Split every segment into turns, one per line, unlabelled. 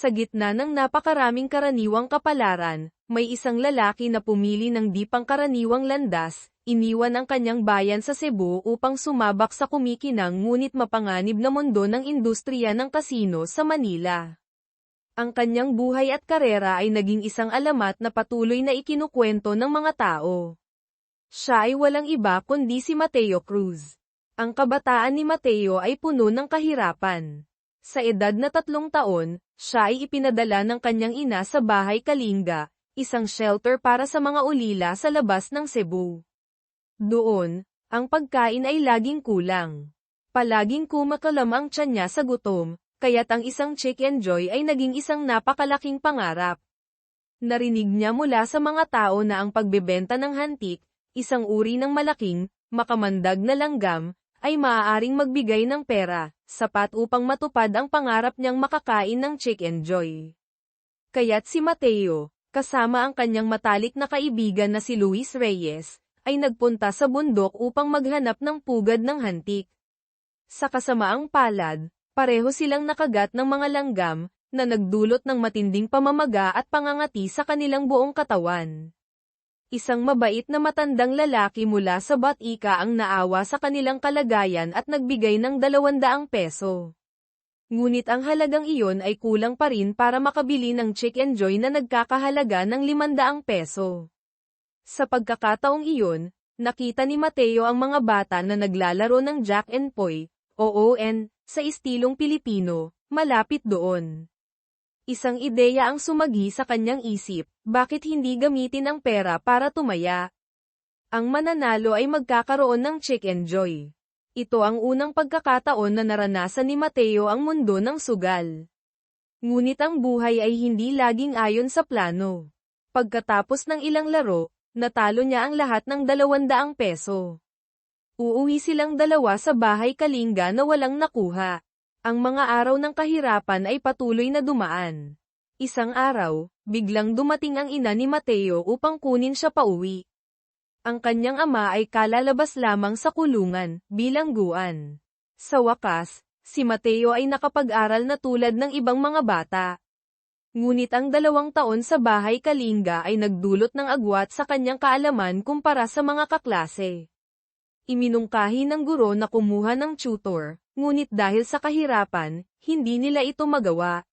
Sa gitna ng napakaraming karaniwang kapalaran, may isang lalaki na pumili ng di pangkaraniwang landas, iniwan ang kanyang bayan sa Cebu upang sumabak sa kumikinang ngunit mapanganib na mundo ng industriya ng kasino sa Manila. Ang kanyang buhay at karera ay naging isang alamat na patuloy na ikinukwento ng mga tao. Siya ay walang iba kundi si Mateo Cruz. Ang kabataan ni Mateo ay puno ng kahirapan. Sa edad na 3 taon, siya ay ipinadala ng kanyang ina sa Bahay Kalinga, isang shelter para sa mga ulila sa labas ng Cebu. Doon, ang pagkain ay laging kulang. Palaging kumakalam ang tiyan niya sa gutom, kaya't ang isang Chicken Joy ay naging isang napakalaking pangarap. Narinig niya mula sa mga tao na ang pagbebenta ng hantik, isang uri ng malaking, makamandag na langgam, ay maaaring magbigay ng pera, sapat upang matupad ang pangarap niyang makakain ng Chicken Joy. Kaya't si Mateo, kasama ang kanyang matalik na kaibigan na si Luis Reyes, ay nagpunta sa bundok upang maghanap ng pugad ng hantik. Sa kasamaang palad, pareho silang nakagat ng mga langgam, na nagdulot ng matinding pamamaga at pangangati sa kanilang buong katawan. Isang mabait na matandang lalaki mula sa Batika ang naawa sa kanilang kalagayan at nagbigay ng 200 peso. Ngunit ang halagang iyon ay kulang pa rin para makabili ng Chicken Joy na nagkakahalaga ng 500 peso. Sa pagkakataong iyon, nakita ni Mateo ang mga bata na naglalaro ng Jack and Poy, OON, sa istilong Pilipino, malapit doon. Isang ideya ang sumagi sa kanyang isip, bakit hindi gamitin ang pera para tumaya? Ang mananalo ay magkakaroon ng Chicken Joy. Ito ang unang pagkakataon na naranasan ni Mateo ang mundo ng sugal. Ngunit ang buhay ay hindi laging ayon sa plano. Pagkatapos ng ilang laro, natalo niya ang lahat ng 200 peso. Uuwi silang dalawa sa Bahay Kalinga na walang nakuha. Ang mga araw ng kahirapan ay patuloy na dumaan. Isang araw, biglang dumating ang ina ni Mateo upang kunin siya pauwi. Ang kanyang ama ay kalalabas lamang sa kulungan, bilangguan. Sa wakas, si Mateo ay nakapag-aral na tulad ng ibang mga bata. Ngunit ang 2 taon sa Bahay Kalinga ay nagdulot ng agwat sa kanyang kaalaman kumpara sa mga kaklase. Iminungkahi ng guro na kumuha ng tutor, ngunit dahil sa kahirapan, hindi nila ito magawa.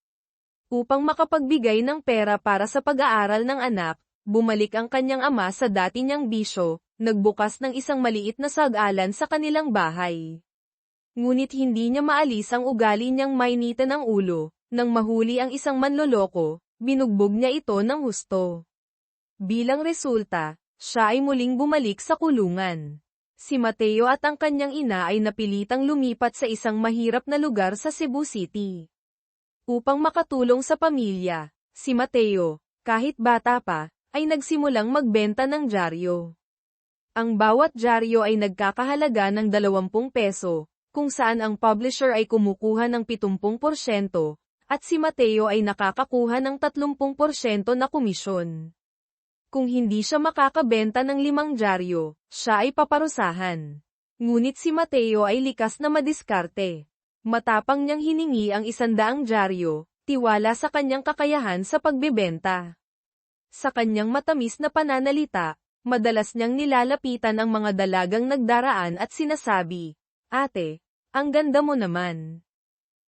Upang makapagbigay ng pera para sa pag-aaral ng anak, bumalik ang kanyang ama sa dati niyang bisyo, nagbukas ng isang maliit na sag-alan sa kanilang bahay. Ngunit hindi niya maalis ang ugali niyang mainitan ng ulo, nang mahuli ang isang manloloko, binugbog niya ito ng husto. Bilang resulta, siya ay muling bumalik sa kulungan. Si Mateo at ang kanyang ina ay napilitang lumipat sa isang mahirap na lugar sa Cebu City. Upang makatulong sa pamilya, si Mateo, kahit bata pa, ay nagsimulang magbenta ng dyaryo. Ang bawat dyaryo ay nagkakahalaga ng 20 peso, kung saan ang publisher ay kumukuha ng 70%, at si Mateo ay nakakakuha ng 30% na komisyon. Kung hindi siya makakabenta ng 5 dyaryo, siya ay paparusahan. Ngunit si Mateo ay likas na madiskarte. Matapang niyang hiningi ang 100 dyaryo, tiwala sa kanyang kakayahan sa pagbebenta. Sa kanyang matamis na pananalita, madalas niyang nilalapitan ang mga dalagang nagdaraan at sinasabi, "Ate, ang ganda mo naman.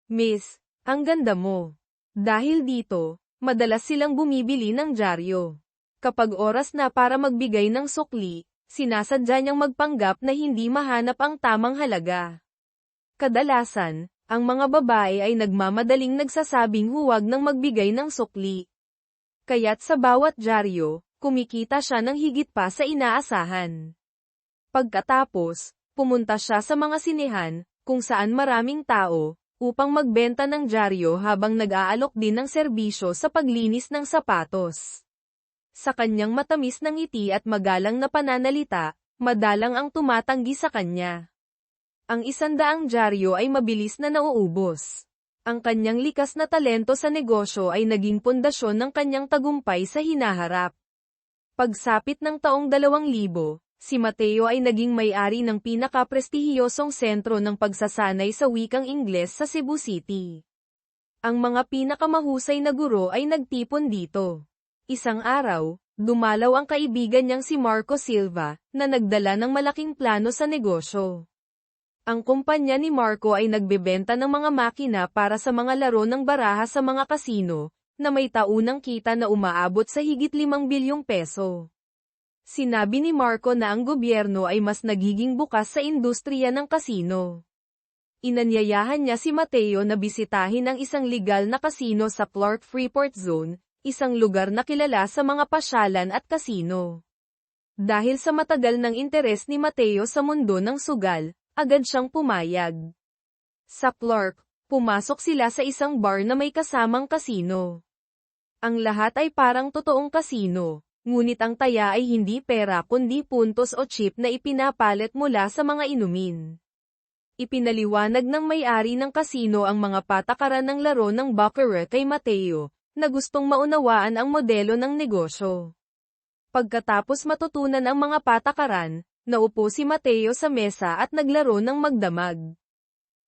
Miss, ang ganda mo." Dahil dito, madalas silang bumibili ng dyaryo. Kapag oras na para magbigay ng sukli, sinasadya niyang magpanggap na hindi mahanap ang tamang halaga. Kadalasan, ang mga babae ay nagmamadaling nagsasabing huwag nang magbigay ng sukli. Kaya't sa bawat dyaryo, kumikita siya ng higit pa sa inaasahan. Pagkatapos, pumunta siya sa mga sinehan, kung saan maraming tao, upang magbenta ng dyaryo habang nag-aalok din ng serbisyo sa paglinis ng sapatos. Sa kanyang matamis na ngiti at magalang na pananalita, madalang ang tumatanggi sa kanya. Ang 100 dyaryo ay mabilis na nauubos. Ang kanyang likas na talento sa negosyo ay naging pundasyon ng kanyang tagumpay sa hinaharap. Pagsapit ng taong 2000, si Mateo ay naging may-ari ng pinakaprestihiyosong sentro ng pagsasanay sa wikang Ingles sa Cebu City. Ang mga pinakamahusay na guro ay nagtipon dito. Isang araw, dumalaw ang kaibigan niyang si Marco Silva, na nagdala ng malaking plano sa negosyo. Ang kumpanya ni Marco ay nagbebenta ng mga makina para sa mga laro ng baraha sa mga kasino, na may taunang kita na umaabot sa higit 5 bilyong peso. Sinabi ni Marco na ang gobyerno ay mas nagiging bukas sa industriya ng kasino. Inanyayahan niya si Mateo na bisitahin ang isang legal na kasino sa Clark Freeport Zone, isang lugar na kilala sa mga pasyalan at kasino. Dahil sa matagal ng interes ni Mateo sa mundo ng sugal, agad siyang pumayag. Sa Clark, pumasok sila sa isang bar na may kasamang kasino. Ang lahat ay parang totoong kasino, ngunit ang taya ay hindi pera kundi puntos o chip na ipinapalit mula sa mga inumin. Ipinaliwanag ng may-ari ng kasino ang mga patakaran ng laro ng baccarat kay Mateo, na gustong maunawaan ang modelo ng negosyo. Pagkatapos matutunan ang mga patakaran, naupo si Mateo sa mesa at naglaro ng magdamag.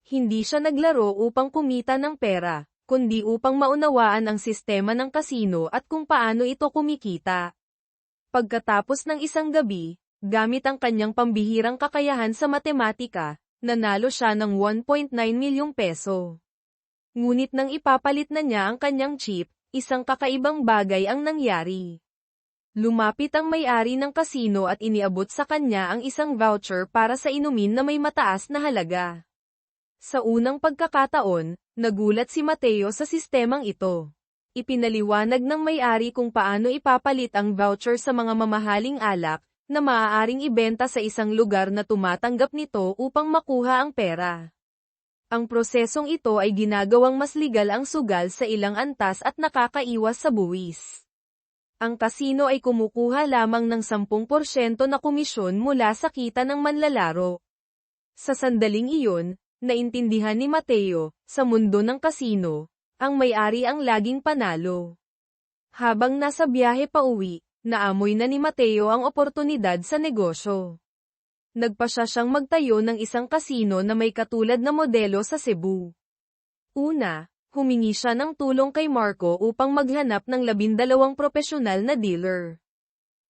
Hindi siya naglaro upang kumita ng pera, kundi upang maunawaan ang sistema ng kasino at kung paano ito kumikita. Pagkatapos ng isang gabi, gamit ang kanyang pambihirang kakayahan sa matematika, nanalo siya ng 1.9 milyong peso. Ngunit nang ipapalit na niya ang kanyang chip, isang kakaibang bagay ang nangyari. Lumapit ang may-ari ng kasino at iniabot sa kanya ang isang voucher para sa inumin na may mataas na halaga. Sa unang pagkakataon, nagulat si Mateo sa sistemang ito. Ipinaliwanag ng may-ari kung paano ipapalit ang voucher sa mga mamahaling alak, na maaaring ibenta sa isang lugar na tumatanggap nito upang makuha ang pera. Ang prosesong ito ay ginagawang mas legal ang sugal sa ilang antas at nakakaiwas sa buwis. Ang kasino ay kumukuha lamang ng 10% na komisyon mula sa kita ng manlalaro. Sa sandaling iyon, naintindihan ni Mateo, sa mundo ng kasino, ang may-ari ang laging panalo. Habang nasa biyahe pa uwi, naamoy na ni Mateo ang oportunidad sa negosyo. Nagpasya siyang magtayo ng isang kasino na may katulad na modelo sa Cebu. Una, humingi siya ng tulong kay Marco upang maghanap ng 12 propesyonal na dealer.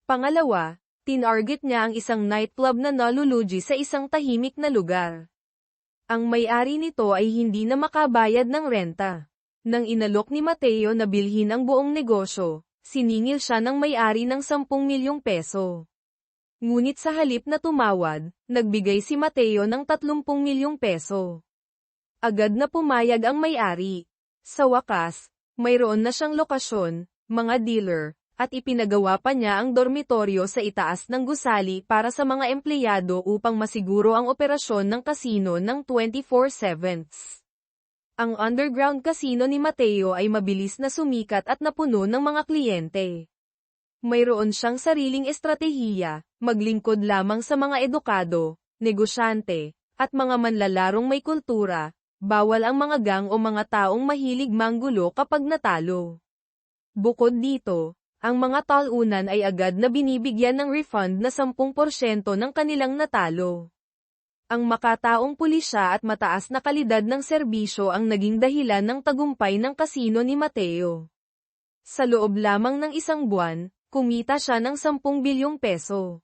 Pangalawa, tinarget niya ang isang nightclub na nalulugi sa isang tahimik na lugar. Ang may-ari nito ay hindi na makabayad ng renta. Nang inalok ni Mateo na bilhin ang buong negosyo, siningil siya ng may-ari ng 10 milyong peso. Ngunit sa halip na tumawad, nagbigay si Mateo ng 30 milyong peso. Agad na pumayag ang may-ari. Sa wakas, mayroon na siyang lokasyon, mga dealer, at ipinagawa pa niya ang dormitoryo sa itaas ng gusali para sa mga empleyado upang masiguro ang operasyon ng kasino ng 24/7. Ang underground casino ni Mateo ay mabilis na sumikat at napuno ng mga kliyente. Mayroon siyang sariling estratehiya, maglingkod lamang sa mga edukado, negosyante, at mga manlalarong may kultura, bawal ang mga gang o mga taong mahilig manggulo kapag natalo. Bukod dito, ang mga talunan ay agad na binibigyan ng refund na 10% ng kanilang natalo. Ang makataong pulisya at mataas na kalidad ng serbisyo ang naging dahilan ng tagumpay ng kasino ni Mateo. Sa loob lamang ng isang buwan, kumita siya ng 10 bilyong peso.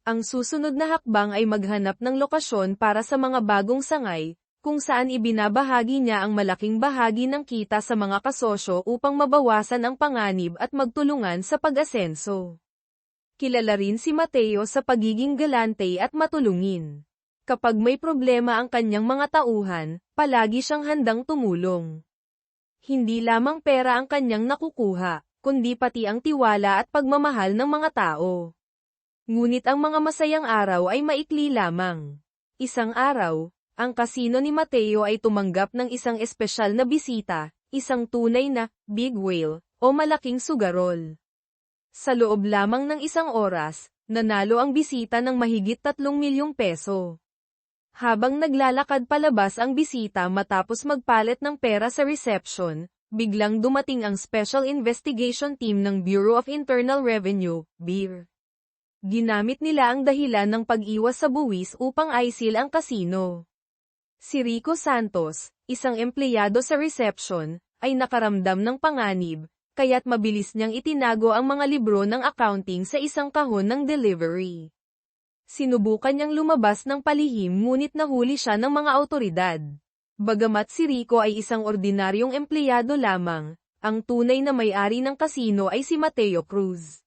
Ang susunod na hakbang ay maghanap ng lokasyon para sa mga bagong sangay, kung saan ibinabahagi niya ang malaking bahagi ng kita sa mga kasosyo upang mabawasan ang panganib at magtulungan sa pag-asenso. Kilala rin si Mateo sa pagiging galante at matulungin. Kapag may problema ang kanyang mga tauhan, palagi siyang handang tumulong. Hindi lamang pera ang kanyang nakukuha, kundi pati ang tiwala at pagmamahal ng mga tao. Ngunit ang mga masayang araw ay maikli lamang. Isang araw, ang kasino ni Mateo ay tumanggap ng isang espesyal na bisita, isang tunay na big whale o malaking sugarol. Sa loob lamang ng isang oras, nanalo ang bisita ng mahigit 3 milyong peso. Habang naglalakad palabas ang bisita matapos magpalit ng pera sa reception, biglang dumating ang Special Investigation Team ng Bureau of Internal Revenue, BIR. Ginamit nila ang dahilan ng pag-iwas sa buwis upang aisil ang kasino. Si Rico Santos, isang empleyado sa reception, ay nakaramdam ng panganib, kaya't mabilis niyang itinago ang mga libro ng accounting sa isang kahon ng delivery. Sinubukan niyang lumabas ng palihim ngunit nahuli siya ng mga awtoridad. Bagamat si Rico ay isang ordinaryong empleyado lamang, ang tunay na may-ari ng kasino ay si Mateo Cruz.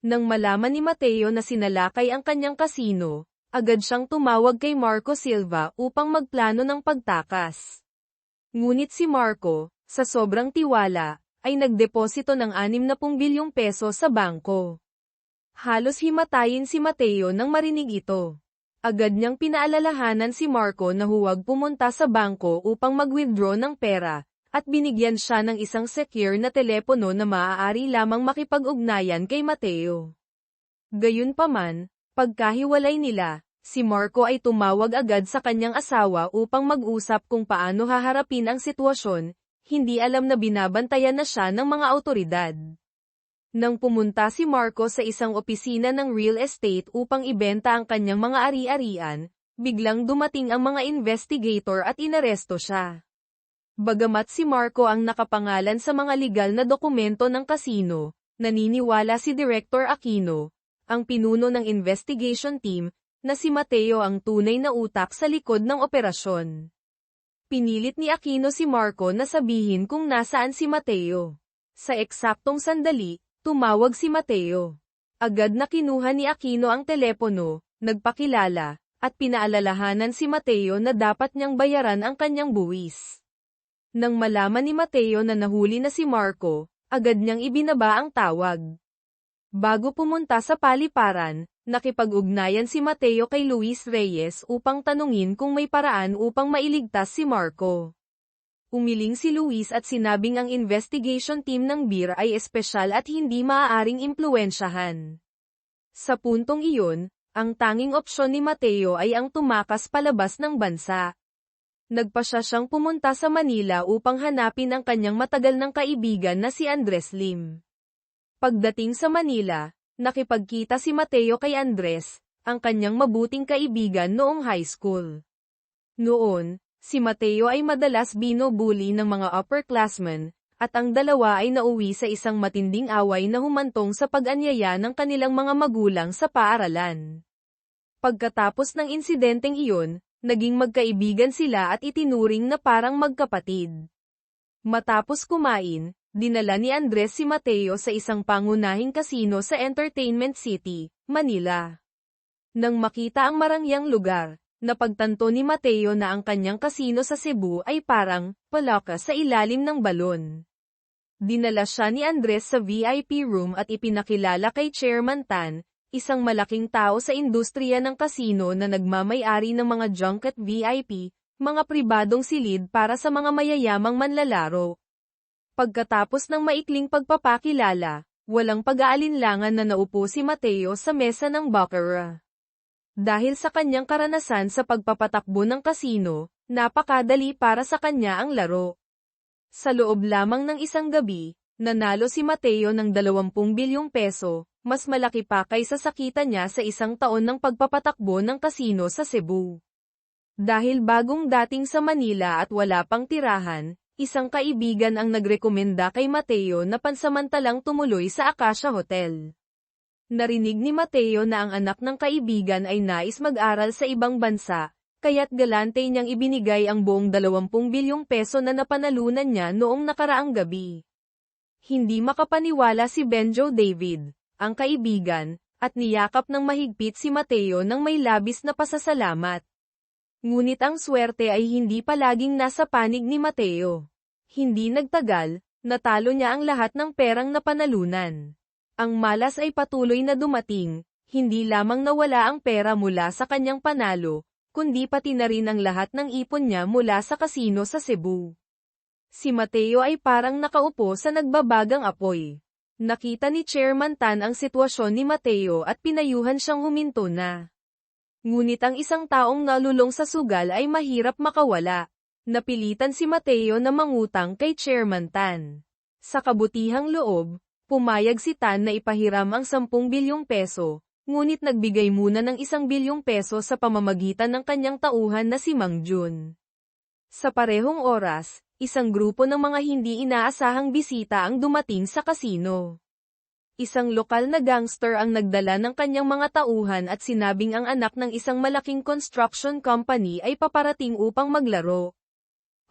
Nang malaman ni Mateo na sinalakay ang kanyang kasino, agad siyang tumawag kay Marco Silva upang magplano ng pagtakas. Ngunit si Marco, sa sobrang tiwala, ay nagdeposito ng 60 bilyong peso sa bangko. Halos himatayin si Mateo nang marinig ito. Agad niyang pinaalalahanan si Marco na huwag pumunta sa bangko upang mag-withdraw ng pera, at binigyan siya ng isang secure na telepono na maaari lamang makipag-ugnayan kay Mateo. Gayunpaman, pagkahiwalay nila, si Marco ay tumawag agad sa kanyang asawa upang mag-usap kung paano haharapin ang sitwasyon, hindi alam na binabantayan na siya ng mga awtoridad. Nang pumunta si Marco sa isang opisina ng real estate upang ibenta ang kanyang mga ari-arian, biglang dumating ang mga investigator at inaresto siya. Bagamat si Marco ang nakapangalan sa mga legal na dokumento ng kasino, naniniwala si Director Aquino, ang pinuno ng investigation team, na si Mateo ang tunay na utak sa likod ng operasyon. Pinilit ni Aquino si Marco na sabihin kung nasaan si Mateo. Sa eksaktong sandali, tumawag si Mateo. Agad na kinuha ni Aquino ang telepono, nagpakilala, at pinaalalahanan si Mateo na dapat niyang bayaran ang kanyang buwis. Nang malaman ni Mateo na nahuli na si Marco, agad niyang ibinaba ang tawag. Bago pumunta sa paliparan, nakipag-ugnayan si Mateo kay Luis Reyes upang tanungin kung may paraan upang mailigtas si Marco. Umiling si Luis at sinabing ang investigation team ng BIR ay espesyal at hindi maaaring impluwensyahan. Sa puntong iyon, ang tanging opsyon ni Mateo ay ang tumakas palabas ng bansa. Nagpasya siyang pumunta sa Manila upang hanapin ang kanyang matagal ng kaibigan na si Andres Lim. Pagdating sa Manila, nakipagkita si Mateo kay Andres, ang kanyang mabuting kaibigan noong high school. Noon, si Mateo ay madalas binubuli ng mga upperclassmen, at ang dalawa ay nauwi sa isang matinding away na humantong sa pag-anyaya ng kanilang mga magulang sa paaralan. Pagkatapos ng insidenteng iyon, naging magkaibigan sila at itinuring na parang magkapatid. Matapos kumain, dinala ni Andres si Mateo sa isang pangunahing kasino sa Entertainment City, Manila. Nang makita ang marangyang lugar, napagtanto ni Mateo na ang kanyang kasino sa Cebu ay parang palaka sa ilalim ng balon. Dinala siya ni Andres sa VIP room at ipinakilala kay Chairman Tan, isang malaking tao sa industriya ng kasino na nagmamay-ari ng mga junket VIP, mga pribadong silid para sa mga mayayamang manlalaro. Pagkatapos ng maikling pagpapakilala, walang pag-aalinlangan na naupo si Mateo sa mesa ng baccarat. Dahil sa kanyang karanasan sa pagpapatakbo ng kasino, napakadali para sa kanya ang laro. Sa loob lamang ng isang gabi, nanalo si Mateo ng 20 bilyong peso, mas malaki pa kaysa sa kita niya sa isang taon ng pagpapatakbo ng kasino sa Cebu. Dahil bagong dating sa Manila at wala pang tirahan, isang kaibigan ang nagrekomenda kay Mateo na pansamantalang tumuloy sa Acacia Hotel. Narinig ni Mateo na ang anak ng kaibigan ay nais mag-aral sa ibang bansa, kaya't galante niyang ibinigay ang buong 20 bilyong peso na napanalunan niya noong nakaraang gabi. Hindi makapaniwala si Benjo David, ang kaibigan, at niyakap ng mahigpit si Mateo nang may labis na pasasalamat. Ngunit ang swerte ay hindi palaging nasa panig ni Mateo. Hindi nagtagal, natalo niya ang lahat ng perang napanalunan. Ang malas ay patuloy na dumating, hindi lamang nawala ang pera mula sa kanyang panalo, kundi pati na rin ang lahat ng ipon niya mula sa kasino sa Cebu. Si Mateo ay parang nakaupo sa nagbabagang apoy. Nakita ni Chairman Tan ang sitwasyon ni Mateo at pinayuhan siyang huminto na. Ngunit ang isang taong nalulong sa sugal ay mahirap makawala. Napilitan si Mateo na mangutang kay Chairman Tan. Sa kabutihang loob, pumayag si Tan na ipahiram ang 10 bilyong peso, ngunit nagbigay muna ng 1 bilyong peso sa pamamagitan ng kanyang tauhan na si Mang Jun. Sa parehong oras, isang grupo ng mga hindi inaasahang bisita ang dumating sa kasino. Isang lokal na gangster ang nagdala ng kanyang mga tauhan at sinabing ang anak ng isang malaking construction company ay paparating upang maglaro.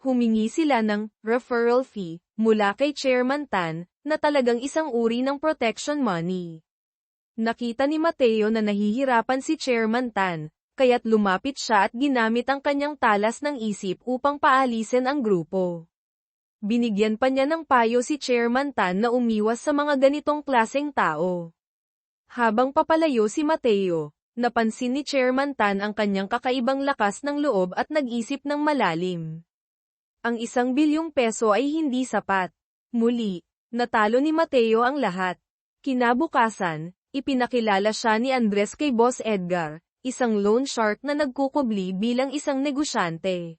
Humingi sila ng referral fee mula kay Chairman Tan, na talagang isang uri ng protection money. Nakita ni Mateo na nahihirapan si Chairman Tan, kaya't lumapit siya at ginamit ang kanyang talas ng isip upang paalisin ang grupo. Binigyan pa niya ng payo si Chairman Tan na umiwas sa mga ganitong klaseng tao. Habang papalayo si Mateo, napansin ni Chairman Tan ang kanyang kakaibang lakas ng loob at nag-isip ng malalim. Ang 1 bilyong peso ay hindi sapat. Muli, natalo ni Mateo ang lahat. Kinabukasan, ipinakilala siya ni Andres kay Boss Edgar, isang loan shark na nagkukubli bilang isang negosyante.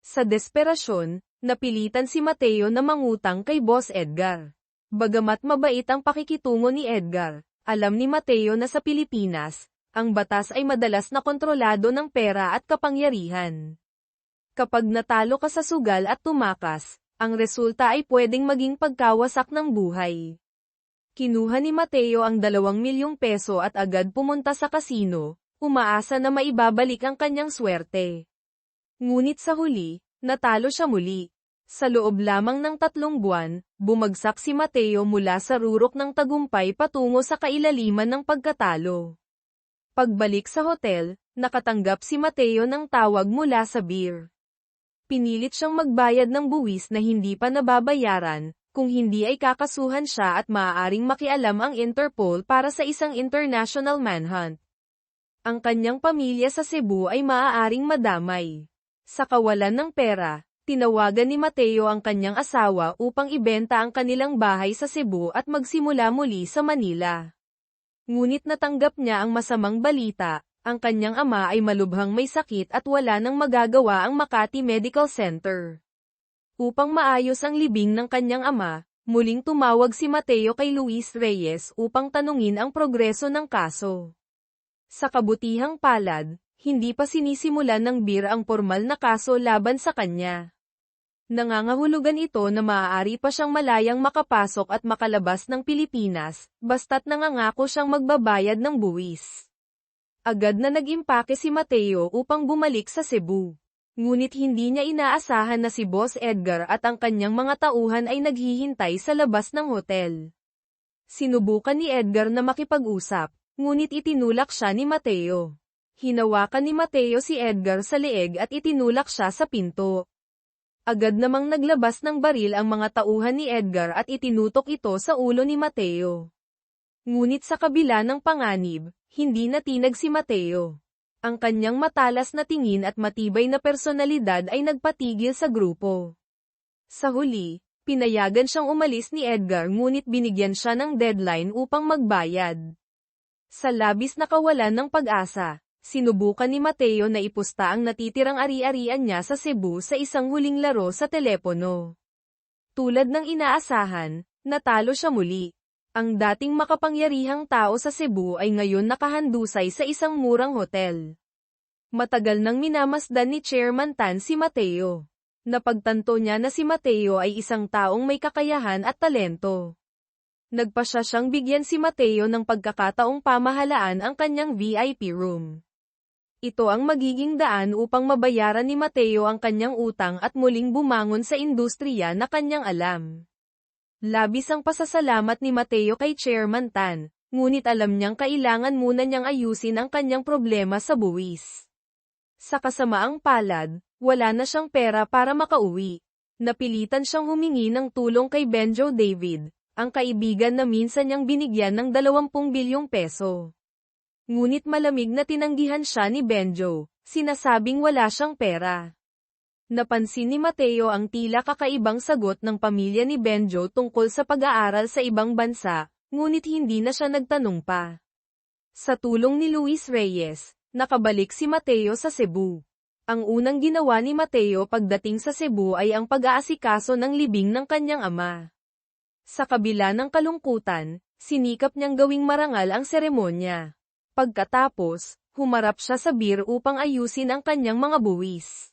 Sa desperasyon, napilitan si Mateo na mangutang kay Boss Edgar. Bagamat mabait ang pakikitungo ni Edgar, alam ni Mateo na sa Pilipinas, ang batas ay madalas na kontrolado ng pera at kapangyarihan. Kapag natalo ka sa sugal at tumakas, ang resulta ay pwedeng maging pagkawasak ng buhay. Kinuha ni Mateo ang 2 milyong peso at agad pumunta sa kasino, umaasa na maibabalik ang kanyang swerte. Ngunit sa huli, natalo siya muli. Sa loob lamang ng 3 buwan, bumagsak si Mateo mula sa rurok ng tagumpay patungo sa kailaliman ng pagkatalo. Pagbalik sa hotel, nakatanggap si Mateo ng tawag mula sa beer. Pinilit siyang magbayad ng buwis na hindi pa nababayaran, kung hindi ay kakasuhan siya at maaaring makialam ang Interpol para sa isang international manhunt. Ang kanyang pamilya sa Cebu ay maaaring madamay. Sa kawalan ng pera, tinawagan ni Mateo ang kanyang asawa upang ibenta ang kanilang bahay sa Cebu at magsimula muli sa Manila. Ngunit natanggap niya ang masamang balita, ang kanyang ama ay malubhang may sakit at wala nang magagawa ang Makati Medical Center. Upang maayos ang libing ng kanyang ama, muling tumawag si Mateo kay Luis Reyes upang tanungin ang progreso ng kaso. Sa kabutihang palad, hindi pa sinisimulan ng BIR ang formal na kaso laban sa kanya. Nangangahulugan ito na maaari pa siyang malayang makapasok at makalabas ng Pilipinas, basta't nangangako siyang magbabayad ng buwis. Agad na nag-impake si Mateo upang bumalik sa Cebu. Ngunit hindi niya inaasahan na si Boss Edgar at ang kanyang mga tauhan ay naghihintay sa labas ng hotel. Sinubukan ni Edgar na makipag-usap, ngunit itinulak siya ni Mateo. Hinawakan ni Mateo si Edgar sa leeg at itinulak siya sa pinto. Agad namang naglabas ng baril ang mga tauhan ni Edgar at itinutok ito sa ulo ni Mateo. Ngunit sa kabila ng panganib, hindi natinag si Mateo. Ang kanyang matalas na tingin at matibay na personalidad ay nagpatigil sa grupo. Sa huli, pinayagan siyang umalis ni Edgar ngunit binigyan siya ng deadline upang magbayad. Sa labis na kawalan ng pag-asa, sinubukan ni Mateo na ipusta ang natitirang ari-arian niya sa Cebu sa isang huling laro sa telepono. Tulad ng inaasahan, natalo siya muli. Ang dating makapangyarihang tao sa Cebu ay ngayon nakahandusay sa isang murang hotel. Matagal nang minamasdan ni Chairman Tan si Mateo. Napagtanto niya na si Mateo ay isang taong may kakayahan at talento. Nagpasya siyang bigyan si Mateo ng pagkakataong pamahalaan ang kanyang VIP room. Ito ang magiging daan upang mabayaran ni Mateo ang kanyang utang at muling bumangon sa industriya na kanyang alam. Labis ang pasasalamat ni Mateo kay Chairman Tan, ngunit alam niyang kailangan muna niyang ayusin ang kanyang problema sa buwis. Sa kasamaang palad, wala na siyang pera para makauwi. Napilitan siyang humingi ng tulong kay Benjo David, ang kaibigan na minsan niyang binigyan ng 20 bilyong peso. Ngunit malamig na tinanggihan siya ni Benjo, sinasabing wala siyang pera. Napansin ni Mateo ang tila kakaibang sagot ng pamilya ni Benjo tungkol sa pag-aaral sa ibang bansa, ngunit hindi na siya nagtanong pa. Sa tulong ni Luis Reyes, nakabalik si Mateo sa Cebu. Ang unang ginawa ni Mateo pagdating sa Cebu ay ang pag-aasikaso ng libing ng kanyang ama. Sa kabila ng kalungkutan, sinikap niyang gawing marangal ang seremonya. Pagkatapos, humarap siya sa BIR upang ayusin ang kanyang mga buwis.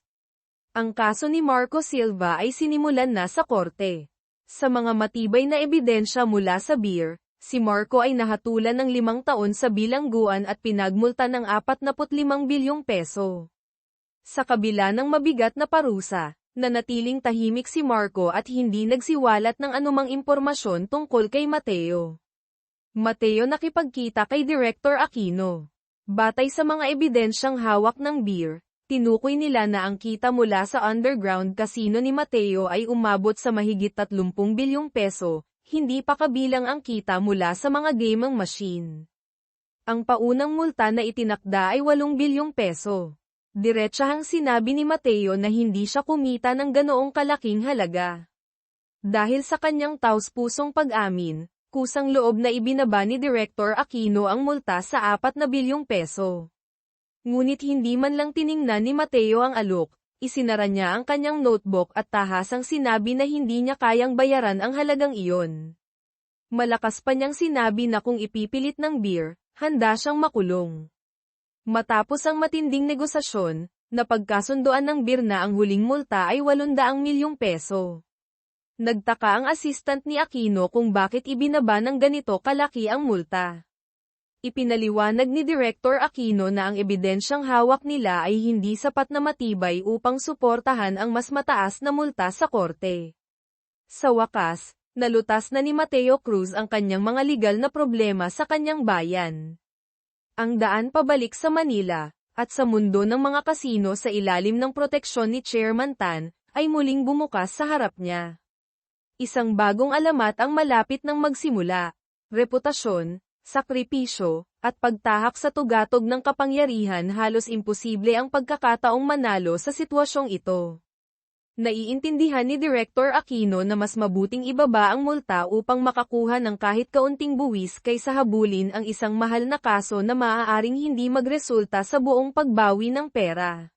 Ang kaso ni Marco Silva ay sinimulan na sa korte. Sa mga matibay na ebidensya mula sa BIR, si Marco ay nahatulan ng 5 taon sa bilangguan at pinagmulta ng 45 bilyong peso. Sa kabila ng mabigat na parusa, nanatiling tahimik si Marco at hindi nagsiwalat ng anumang impormasyon tungkol kay Mateo. Mateo nakipagkita kay Director Aquino. Batay sa mga ebidensyang hawak ng BIR, tinukoy nila na ang kita mula sa underground casino ni Mateo ay umabot sa mahigit 30 bilyong peso, hindi pa kabilang ang kita mula sa mga gaming machine. Ang paunang multa na itinakda ay 8 bilyong peso. Diretsahang sinabi ni Mateo na hindi siya kumita ng ganoong kalaking halaga. Dahil sa kanyang taos-pusong pag-amin, kusang loob na ibinaba ni Director Aquino ang multa sa 4 na bilyong peso. Ngunit hindi man lang tiningnan ni Mateo ang alok, isinara niya ang kanyang notebook at tahasang sinabi na hindi niya kayang bayaran ang halagang iyon. Malakas pa niyang sinabi na kung ipipilit ng BIR, handa siyang makulong. Matapos ang matinding negosasyon, napagkasunduan ng BIR na ang huling multa ay 800 milyong peso. Nagtaka ang assistant ni Aquino kung bakit ibinaba ng ganito kalaki ang multa. Ipinaliwanag ni Director Aquino na ang ebidensyang hawak nila ay hindi sapat na matibay upang suportahan ang mas mataas na multa sa korte. Sa wakas, nalutas na ni Mateo Cruz ang kanyang mga legal na problema sa kanyang bayan. Ang daan pabalik sa Manila, at sa mundo ng mga kasino sa ilalim ng proteksyon ni Chairman Tan, ay muling bumukas sa harap niya. Isang bagong alamat ang malapit ng magsimula: reputasyon, sakripisyo, at pagtahak sa tugatog ng kapangyarihan. Halos imposible ang pagkakataong manalo sa sitwasyong ito. Naiintindihan ni Director Aquino na mas mabuting ibaba ang multa upang makakuha ng kahit kaunting buwis kaysa habulin ang isang mahal na kaso na maaaring hindi magresulta sa buong pagbawi ng pera.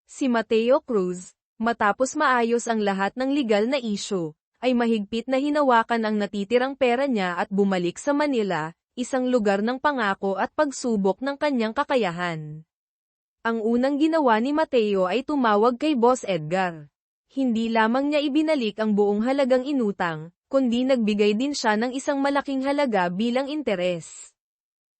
Si Mateo Cruz, matapos maayos ang lahat ng legal na isyu, ay mahigpit na hinawakan ang natitirang pera niya at bumalik sa Manila, isang lugar ng pangako at pagsubok ng kanyang kakayahan. Ang unang ginawa ni Mateo ay tumawag kay Boss Edgar. Hindi lamang niya ibinalik ang buong halagang inutang, kundi nagbigay din siya ng isang malaking halaga bilang interes.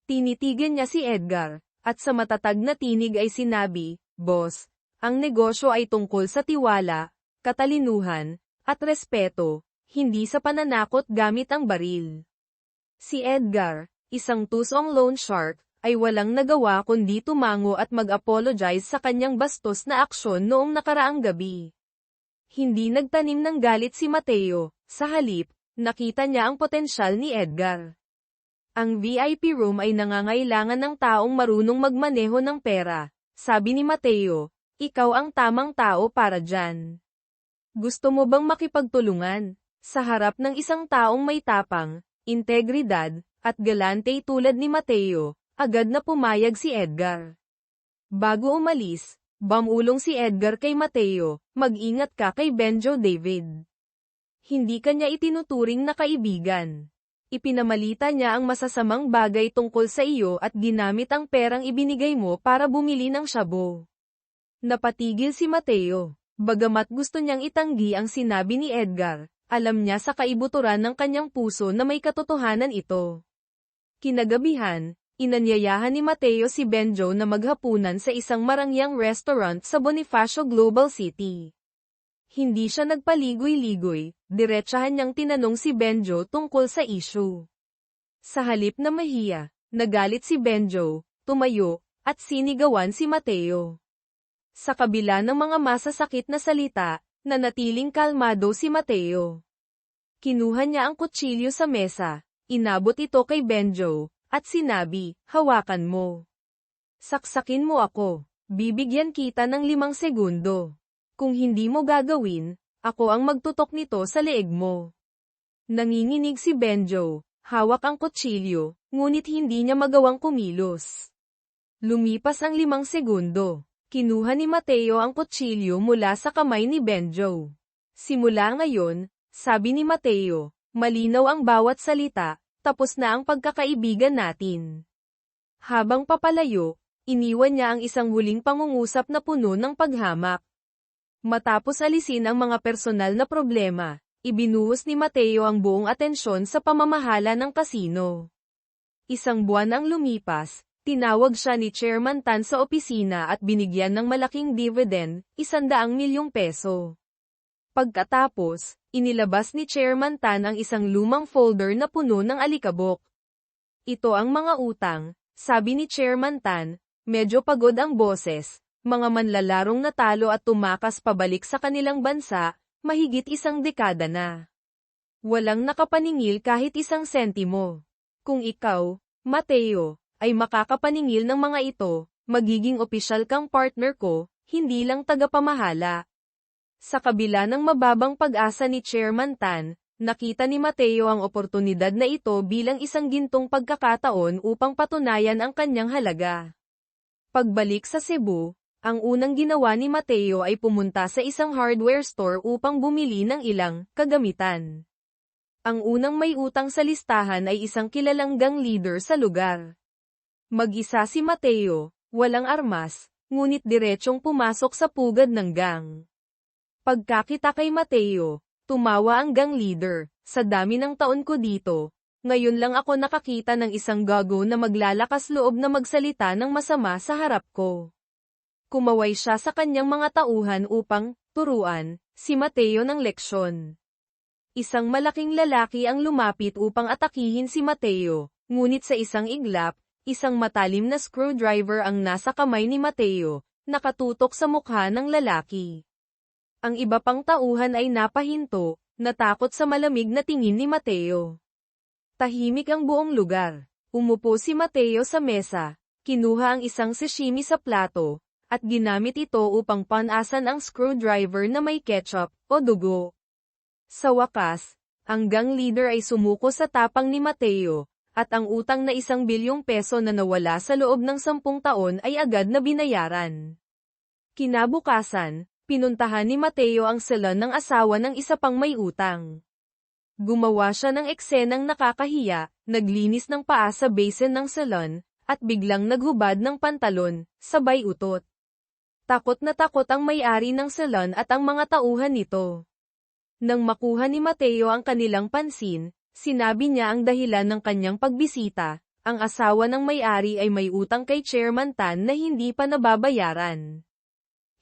Tinitigan niya si Edgar, at sa matatag na tinig ay sinabi, "Boss, ang negosyo ay tungkol sa tiwala, katalinuhan, at respeto, hindi sa pananakot gamit ang baril." Si Edgar, isang tusong loan shark, ay walang nagawa kundi tumango at mag-apologize sa kanyang bastos na aksyon noong nakaraang gabi. Hindi nagtanim ng galit si Mateo, sa halip, nakita niya ang potensyal ni Edgar. Ang VIP room ay nangangailangan ng taong marunong magmaneho ng pera, sabi ni Mateo, "Ikaw ang tamang tao para dyan. Gusto mo bang makipagtulungan?" Sa harap ng isang taong may tapang, integridad, at galante tulad ni Mateo, agad na pumayag si Edgar. Bago umalis, bumulong si Edgar kay Mateo, "Mag-ingat ka kay Benjo David. Hindi kanya itinuturing na kaibigan. Ipinamalita niya ang masasamang bagay tungkol sa iyo at ginamit ang perang ibinigay mo para bumili ng shabu." Napatigil si Mateo. Bagamat gusto niyang itanggi ang sinabi ni Edgar, alam niya sa kaibuturan ng kanyang puso na may katotohanan ito. Kinagabihan, inanyayahan ni Mateo si Benjo na maghapunan sa isang marangyang restaurant sa Bonifacio Global City. Hindi siya nagpaligoy-ligoy, diretsahan niyang tinanong si Benjo tungkol sa issue. Sa halip na mahiya, nagalit si Benjo, tumayo, at sinigawan si Mateo. Sa kabila ng mga masasakit na salita, nanatiling kalmado si Mateo. Kinuha niya ang kutsilyo sa mesa, inabot ito kay Benjo, at sinabi, "Hawakan mo. Saksakin mo ako. Bibigyan kita ng 5 segundo. Kung hindi mo gagawin, ako ang magtutok nito sa leeg mo." Nanginginig si Benjo, hawak ang kutsilyo, ngunit hindi niya magawang kumilos. Lumipas ang 5 segundo. Kinuha ni Mateo ang kutsilyo mula sa kamay ni Benjo. "Simula ngayon," sabi ni Mateo, "malinaw ang bawat salita, tapos na ang pagkakaibigan natin." Habang papalayo, iniwan niya ang isang huling pangungusap na puno ng paghamak. Matapos alisin ang mga personal na problema, ibinuhos ni Mateo ang buong atensyon sa pamamahala ng kasino. Isang buwan ang lumipas, tinawag siya ni Chairman Tan sa opisina at binigyan ng malaking dividend, 100 milyong peso. Pagkatapos, inilabas ni Chairman Tan ang isang lumang folder na puno ng alikabok. Ito ang mga utang, sabi ni Chairman Tan, medyo pagod ang boses. Mga manlalarong natalo at tumakas pabalik sa kanilang bansa, mahigit 1 dekada na. Walang nakapaningil kahit 1 sentimo. Kung ikaw, Mateo, ay makakapaningil ng mga ito, magiging opisyal kang partner ko, hindi lang tagapamahala. Sa kabila ng mababang pag-asa ni Chairman Tan, nakita ni Mateo ang oportunidad na ito bilang isang gintong pagkakataon upang patunayan ang kanyang halaga. Pagbalik sa Cebu, ang unang ginawa ni Mateo ay pumunta sa isang hardware store upang bumili ng ilang kagamitan. Ang unang may utang sa listahan ay isang kilalang gang leader sa lugar. Mag-isa si Mateo, walang armas, ngunit diretsyong pumasok sa pugad ng gang. Pagkakita kay Mateo, tumawa ang gang leader, sa dami ng taon ko dito, ngayon lang ako nakakita ng isang gago na maglalakas loob na magsalita ng masama sa harap ko. Kumaway siya sa kanyang mga tauhan upang turuan si Mateo ng leksyon. Isang malaking lalaki ang lumapit upang atakihin si Mateo, ngunit sa isang iglap, isang matalim na screwdriver ang nasa kamay ni Mateo, nakatutok sa mukha ng lalaki. Ang iba pang tauhan ay napahinto, natakot sa malamig na tingin ni Mateo. Tahimik ang buong lugar. Umupo si Mateo sa mesa, kinuha ang isang sashimi sa plato, at ginamit ito upang panasan ang screwdriver na may ketchup o dugo. Sa wakas, ang gang leader ay sumuko sa tapang ni Mateo, at ang utang na 1 bilyong peso na nawala sa loob ng 10 taon ay agad na binayaran. Kinabukasan, pinuntahan ni Mateo ang salon ng asawa ng isa pang may utang. Gumawa siya ng eksenang nakakahiya, naglinis ng paa sa basin ng salon, at biglang naghubad ng pantalon, sabay utot. Takot na takot ang may-ari ng salon at ang mga tauhan nito. Nang makuha ni Mateo ang kanilang pansin, sinabi niya ang dahilan ng kanyang pagbisita, ang asawa ng may-ari ay may utang kay Chairman Tan na hindi pa nababayaran.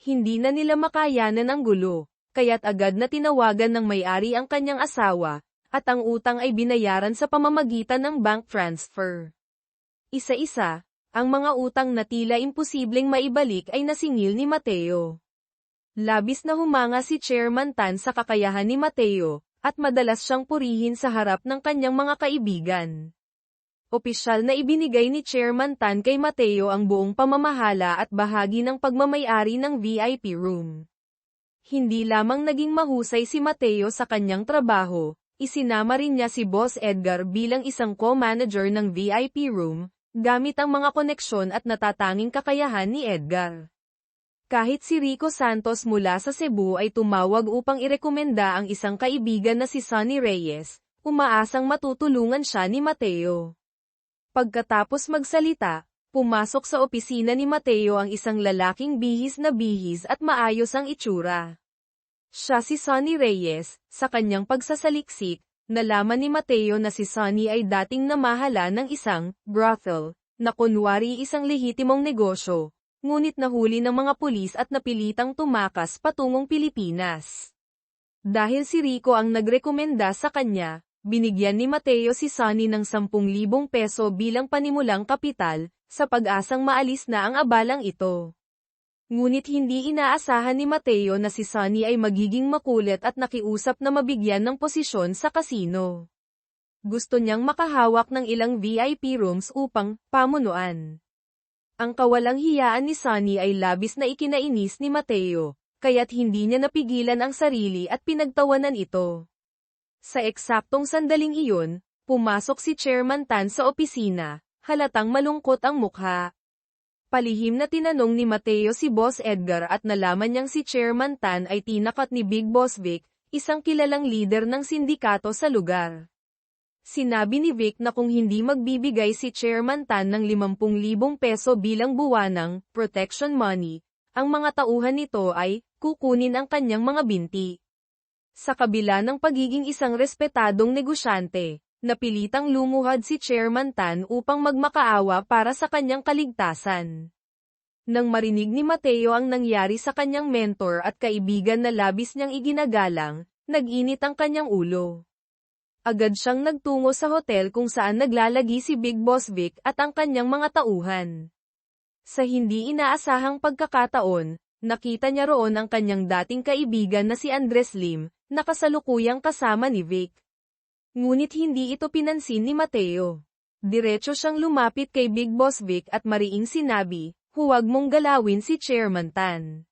Hindi na nila makayanan ang gulo, kaya't agad na tinawagan ng may-ari ang kanyang asawa, at ang utang ay binayaran sa pamamagitan ng bank transfer. Isa-isa, ang mga utang na tila imposibleng maibalik ay nasingil ni Mateo. Labis na humanga si Chairman Tan sa kakayahan ni Mateo, at madalas siyang purihin sa harap ng kanyang mga kaibigan. Opisyal na ibinigay ni Chairman Tan kay Mateo ang buong pamamahala at bahagi ng pagmamay-ari ng VIP room. Hindi lamang naging mahusay si Mateo sa kanyang trabaho, isinama rin niya si Boss Edgar bilang isang co-manager ng VIP room, gamit ang mga koneksyon at natatanging kakayahan ni Edgar. Kahit si Rico Santos mula sa Cebu ay tumawag upang irekomenda ang isang kaibigan na si Sonny Reyes, umaasang matutulungan siya ni Mateo. Pagkatapos magsalita, pumasok sa opisina ni Mateo ang isang lalaking bihis at maayos ang itsura. Siya si Sonny Reyes. Sa kanyang pagsasaliksik, nalaman ni Mateo na si Sonny ay dating namahala ng isang brothel, na kunwari isang lehitimong negosyo, ngunit nahuli ng mga pulis at napilitang tumakas patungong Pilipinas. Dahil si Rico ang nagrekomenda sa kanya, binigyan ni Mateo si Sonny ng 10,000 peso bilang panimulang kapital, sa pag-asang maalis na ang abalang ito. Ngunit hindi inaasahan ni Mateo na si Sonny ay magiging makulit at nakiusap na mabigyan ng posisyon sa kasino. Gusto niyang makahawak ng ilang VIP rooms upang pamunuan. Ang kawalang hiyaan ni Sonny ay labis na ikinainis ni Mateo, kaya't hindi niya napigilan ang sarili at pinagtawanan ito. Sa eksaktong sandaling iyon, pumasok si Chairman Tan sa opisina, halatang malungkot ang mukha. Palihim na tinanong ni Mateo si Boss Edgar at nalaman niyang si Chairman Tan ay tinakat ni Big Boss Vic, isang kilalang leader ng sindikato sa lugar. Sinabi ni Vic na kung hindi magbibigay si Chairman Tan ng 50,000 peso bilang buwanang protection money, ang mga tauhan nito ay kukunin ang kanyang mga binti. Sa kabila ng pagiging isang respetadong negosyante, napilitang lumuhad si Chairman Tan upang magmakaawa para sa kanyang kaligtasan. Nang marinig ni Mateo ang nangyari sa kanyang mentor at kaibigan na labis niyang iginagalang, nag-init ang kanyang ulo. Agad siyang nagtungo sa hotel kung saan naglalagi si Big Boss Vic at ang kanyang mga tauhan. Sa hindi inaasahang pagkakataon, nakita niya roon ang kanyang dating kaibigan na si Andres Lim, na kasalukuyang kasama ni Vic. Ngunit hindi ito pinansin ni Mateo. Diretso siyang lumapit kay Big Boss Vic at mariing sinabi, "Huwag mong galawin si Chairman Tan.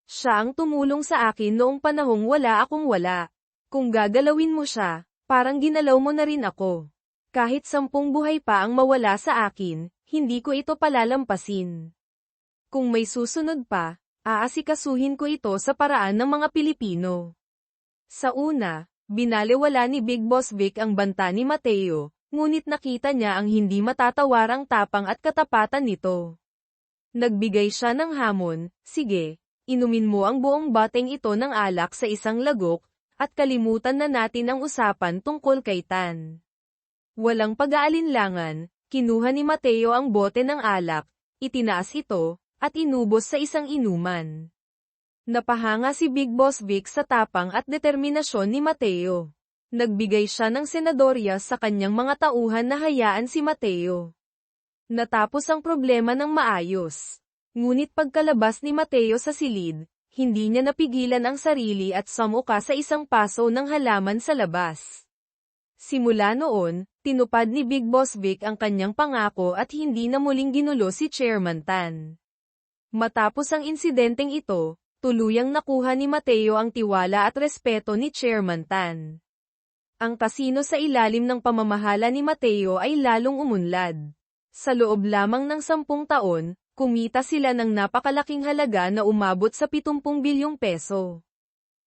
Siya ang tumulong sa akin noong panahong wala akong wala. Kung gagalawin mo siya, parang ginalaw mo na rin ako. Kahit 10 buhay pa ang mawala sa akin, hindi ko ito palalampasin. Kung may susunod pa, aasikasuhin ko ito sa paraan ng mga Pilipino." Sa una, binalewala ni Big Boss Vic ang banta ni Mateo, ngunit nakita niya ang hindi matatawarang tapang at katapatan nito. Nagbigay siya ng hamon, "Sige, inumin mo ang buong bateng ito ng alak sa isang lagok, at kalimutan na natin ang usapan tungkol kay Tan." Walang pag-aalinlangan, kinuha ni Mateo ang bote ng alak, itinaas ito, at inubos sa isang inuman. Napahanga si Big Boss Vic sa tapang at determinasyon ni Mateo. Nagbigay siya ng senadoryas sa kanyang mga tauhan na hayaan si Mateo. Natapos ang problema ng maayos. Ngunit pagkalabas ni Mateo sa silid, hindi niya napigilan ang sarili at sumuka sa isang paso ng halaman sa labas. Simula noon, tinupad ni Big Boss Vic ang kanyang pangako at hindi na muling ginulo si Chairman Tan. Matapos ang insidenteng ito, tuluyang nakuha ni Mateo ang tiwala at respeto ni Chairman Tan. Ang kasino sa ilalim ng pamamahala ni Mateo ay lalong umunlad. Sa loob lamang ng 10 taon, kumita sila ng napakalaking halaga na umabot sa 70 bilyong peso.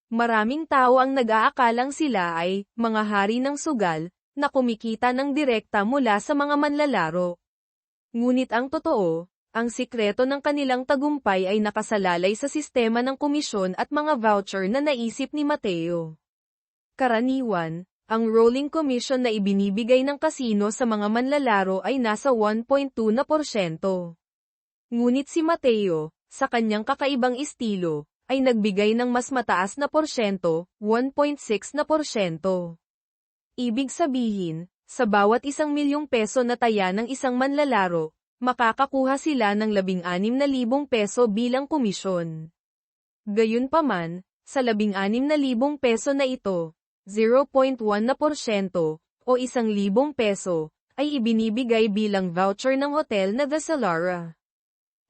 Maraming tao ang nag-aakalang sila ay mga hari ng sugal, na kumikita ng direkta mula sa mga manlalaro. Ngunit ang totoo, ang sikreto ng kanilang tagumpay ay nakasalalay sa sistema ng komisyon at mga voucher na naisip ni Mateo. Karaniwan, ang rolling commission na ibinibigay ng kasino sa mga manlalaro ay nasa 1.2%. Ngunit si Mateo, sa kanyang kakaibang estilo, ay nagbigay ng mas mataas na porsyento, 1.6%. Ibig sabihin, sa bawat 1 milyong peso na taya ng isang manlalaro, makakakuha sila ng 16,000 peso bilang komisyon. Gayunpaman, sa 16,000 peso na ito, 0.1% o 1,000 peso, ay ibinibigay bilang voucher ng hotel na The Solara.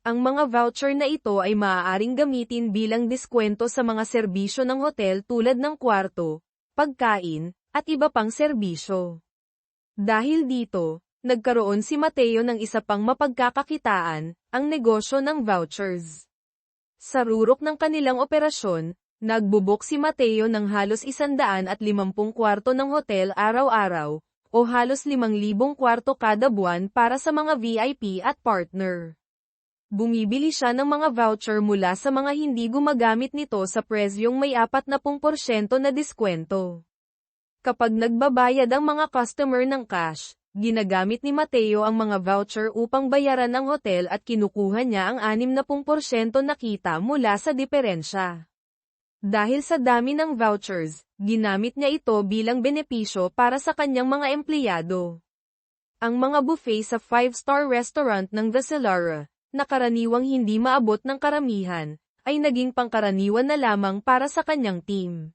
Ang mga voucher na ito ay maaaring gamitin bilang diskwento sa mga serbisyo ng hotel tulad ng kwarto, pagkain, at iba pang serbisyo. Dahil dito, nagkaroon si Mateo ng isa pang mapagkakakitaan, ang negosyo ng vouchers. Sa rurok ng kanilang operasyon, nagbubuk si Mateo ng halos 150 kwarto ng hotel araw-araw, o halos 5,000 kwarto kada buwan para sa mga VIP at partner. Bumibili siya ng mga voucher mula sa mga hindi gumagamit nito sa presyong may 40% na diskwento. Kapag nagbabayad ang mga customer ng cash, ginagamit ni Mateo ang mga voucher upang bayaran ang hotel at kinukuha niya ang 60% na kita mula sa diferensya. Dahil sa dami ng vouchers, ginamit niya ito bilang benepisyo para sa kanyang mga empleyado. Ang mga buffet sa 5-star restaurant ng The Solara, na karaniwang hindi maabot ng karamihan, ay naging pangkaraniwan na lamang para sa kanyang team.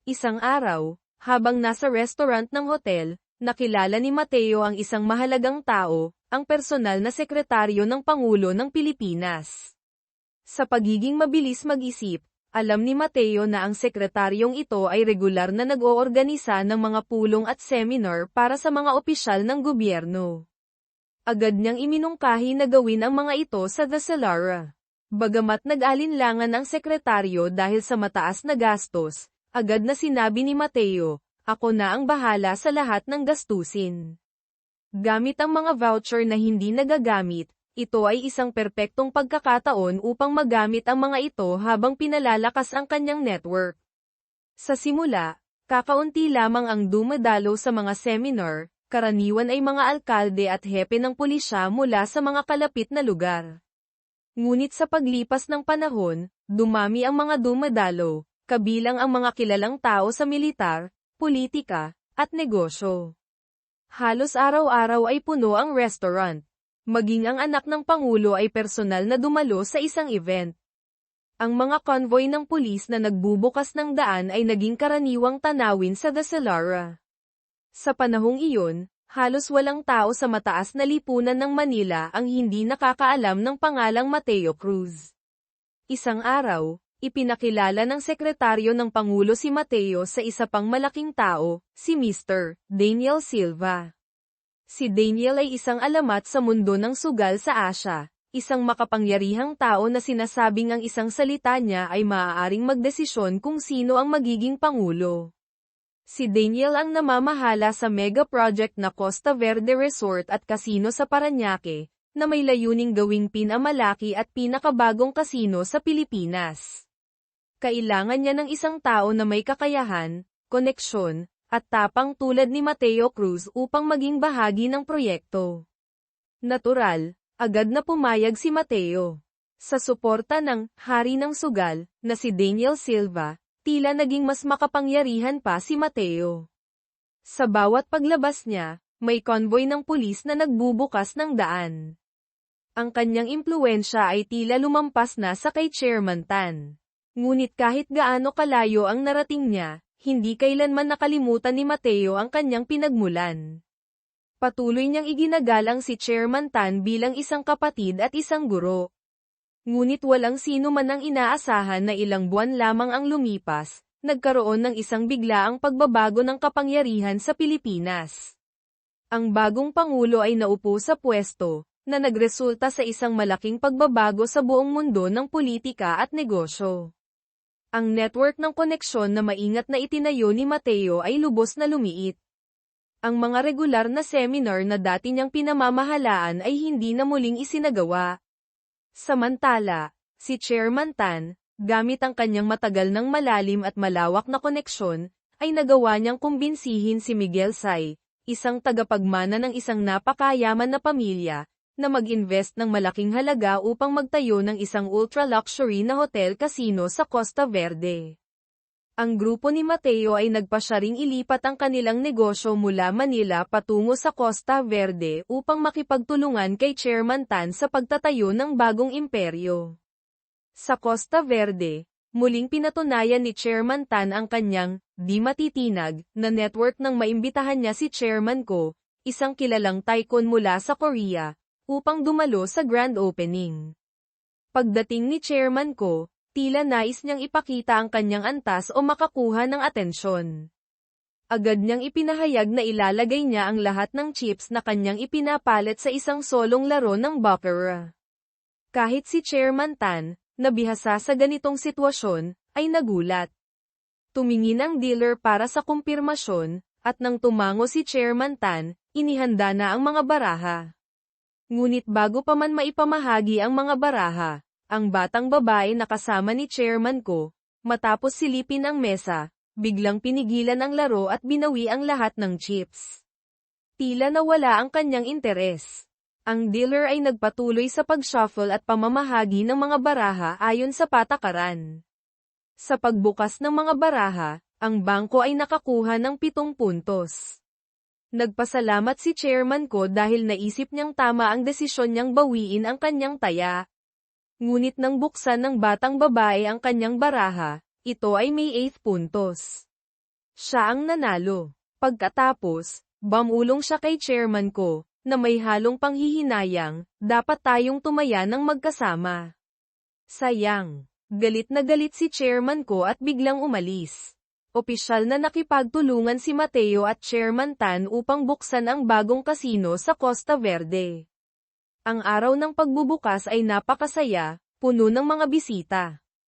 Isang araw, habang nasa restaurant ng hotel, nakilala ni Mateo ang isang mahalagang tao, ang personal na sekretaryo ng Pangulo ng Pilipinas. Sa pagiging mabilis mag-isip, alam ni Mateo na ang sekretaryong ito ay regular na nag-oorganisa ng mga pulong at seminar para sa mga opisyal ng gobyerno. Agad niyang iminungkahi na gawin ang mga ito sa The Solara. Bagamat nag-alinlangan ang sekretaryo dahil sa mataas na gastos, agad na sinabi ni Mateo, "Ako na ang bahala sa lahat ng gastusin." Gamit ang mga voucher na hindi nagagamit, ito ay isang perpektong pagkakataon upang magamit ang mga ito habang pinalalakas ang kanyang network. Sa simula, kakaunti lamang ang dumadalo sa mga seminar, karaniwan ay mga alkalde at hepe ng pulisya mula sa mga kalapit na lugar. Ngunit sa paglipas ng panahon, dumami ang mga dumadalo, kabilang ang mga kilalang tao sa militar, politika, at negosyo. Halos araw-araw ay puno ang restaurant. Maging ang anak ng Pangulo ay personal na dumalo sa isang event. Ang mga convoy ng pulis na nagbubukas ng daan ay naging karaniwang tanawin sa Dasilara. Sa panahong iyon, halos walang tao sa mataas na lipunan ng Manila ang hindi nakakaalam ng pangalang Mateo Cruz. Isang araw, ipinakilala ng sekretaryo ng Pangulo si Mateo sa isa pang malaking tao, si Mr. Daniel Silva. Si Daniel ay isang alamat sa mundo ng sugal sa Asia, isang makapangyarihang tao na sinasabing ang isang salita niya ay maaaring magdesisyon kung sino ang magiging Pangulo. Si Daniel ang namamahala sa mega project na Costa Verde Resort at Casino sa Parañaque, na may layuning gawing pinamalaki at pinakabagong kasino sa Pilipinas. Kailangan niya ng isang tao na may kakayahan, koneksyon, at tapang tulad ni Mateo Cruz upang maging bahagi ng proyekto. Natural, agad na pumayag si Mateo. Sa suporta ng Hari ng Sugal, na si Daniel Silva, tila naging mas makapangyarihan pa si Mateo. Sa bawat paglabas niya, may convoy ng pulis na nagbubukas ng daan. Ang kanyang impluwensya ay tila lumampas na sa kay Chairman Tan. Ngunit kahit gaano kalayo ang narating niya, hindi kailanman nakalimutan ni Mateo ang kanyang pinagmulan. Patuloy niyang iginagalang si Chairman Tan bilang isang kapatid at isang guro. Ngunit walang sino man ang inaasahan na ilang buwan lamang ang lumipas, nagkaroon ng isang biglaang pagbabago ng kapangyarihan sa Pilipinas. Ang bagong Pangulo ay naupo sa pwesto, na nagresulta sa isang malaking pagbabago sa buong mundo ng politika at negosyo. Ang network ng koneksyon na maingat na itinayo ni Mateo ay lubos na lumiit. Ang mga regular na seminar na dati niyang pinamamahalaan ay hindi na muling isinagawa. Samantala, si Chairman Tan, gamit ang kanyang matagal ng malalim at malawak na koneksyon, ay nagawa niyang kumbinsihin si Miguel Say, isang tagapagmana ng isang napakayaman na pamilya, na mag-invest ng malaking halaga upang magtayo ng isang ultra-luxury na hotel-casino sa Costa Verde. Ang grupo ni Mateo ay nagpasya ring ilipat ang kanilang negosyo mula Manila patungo sa Costa Verde upang makipagtulungan kay Chairman Tan sa pagtatayo ng bagong imperyo. Sa Costa Verde, muling pinatunayan ni Chairman Tan ang kanyang di matitinag na network nang maimbitahan niya si Chairman Ko, isang kilalang tycoon mula sa Korea, upang dumalo sa grand opening. Pagdating ni Chairman Ko, tila nais niyang ipakita ang kanyang antas o makakuha ng atensyon. Agad niyang ipinahayag na ilalagay niya ang lahat ng chips na kanyang ipinapalit sa isang solong laro ng baccarat. Kahit si Chairman Tan, na bihasa sa ganitong sitwasyon, ay nagulat. Tumingin ang dealer para sa kumpirmasyon, at nang tumango si Chairman Tan, inihanda na ang mga baraha. Ngunit bago pa man maipamahagi ang mga baraha, ang batang babae na kasama ni Chairman Ko, matapos silipin ang mesa, biglang pinigilan ang laro at binawi ang lahat ng chips. Tila nawala ang kanyang interes. Ang dealer ay nagpatuloy sa pag-shuffle at pamamahagi ng mga baraha ayon sa patakaran. Sa pagbukas ng mga baraha, ang bangko ay nakakuha ng 7 puntos. Nagpasalamat si Chairman Ko dahil naisip niyang tama ang desisyon niyang bawiin ang kanyang taya. Ngunit nang buksan ng batang babae ang kanyang baraha, ito ay may 8 puntos. Siya ang nanalo. Pagkatapos, bumulong siya kay Chairman Ko, na may halong panghihinayang, dapat tayong tumaya ng magkasama. Sayang. Galit na galit si Chairman Ko at biglang umalis. Opisyal na nakipagtulungan si Mateo at Chairman Tan upang buksan ang bagong kasino sa Costa Verde. Ang araw ng pagbubukas ay napakasaya, puno ng mga bisita.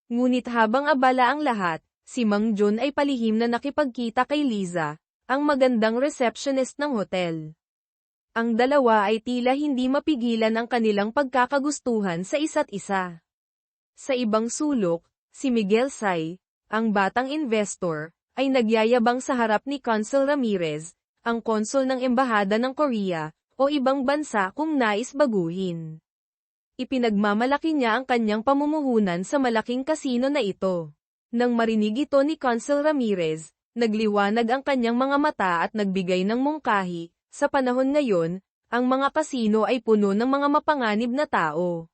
Ngunit habang abala ang lahat, si Mang John ay palihim na nakipagkita kay Liza, ang magandang receptionist ng hotel. Ang dalawa ay tila hindi mapigilan ang kanilang pagkakagustuhan sa isa't isa. Sa ibang sulok, si Miguel Say, ang batang investor, ay nagyayabang sa harap ni Consul Ramirez, ang konsul ng Embahada ng Korea, o ibang bansa kung nais baguhin. Ipinagmamalaki niya ang kanyang pamumuhunan sa malaking kasino na ito. Nang marinig ito ni Consul Ramirez, nagliwanag ang kanyang mga mata at nagbigay ng mungkahi. Sa panahon ngayon, ang mga kasino ay puno ng mga mapanganib na tao.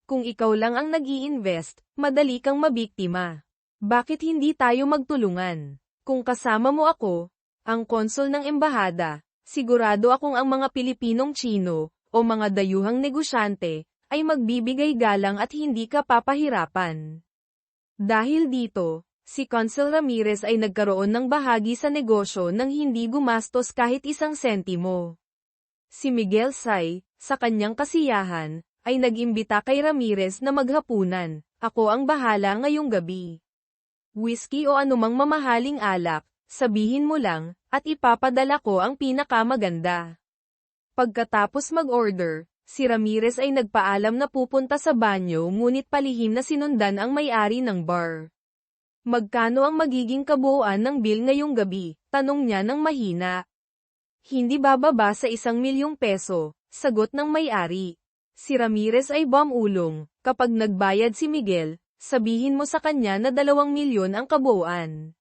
Kung ikaw lang ang nag-i-invest, madali kang mabiktima. Bakit hindi tayo magtulungan? Kung kasama mo ako, ang konsul ng embahada, sigurado akong ang mga Pilipinong Chino, o mga dayuhang negosyante, ay magbibigay galang at hindi ka papahirapan. Dahil dito, si Consul Ramirez ay nagkaroon ng bahagi sa negosyo nang hindi gumastos kahit isang sentimo. Si Miguel Say, sa kanyang kasiyahan, ay nag-imbita kay Ramirez na maghapunan. Ako ang bahala ngayong gabi. Whiskey o anumang mamahaling alak, sabihin mo lang, at ipapadala ko ang pinakamaganda. Pagkatapos mag-order, si Ramirez ay nagpaalam na pupunta sa banyo ngunit palihim na sinundan ang may-ari ng bar. Magkano ang magiging kabuuan ng bill ngayong gabi? Tanong niya ng mahina. Hindi bababa sa 1,000,000 peso, sagot ng may-ari. Si Ramirez ay bumulong, kapag nagbayad si Miguel, sabihin mo sa kanya na 2,000,000 ang kabuuan.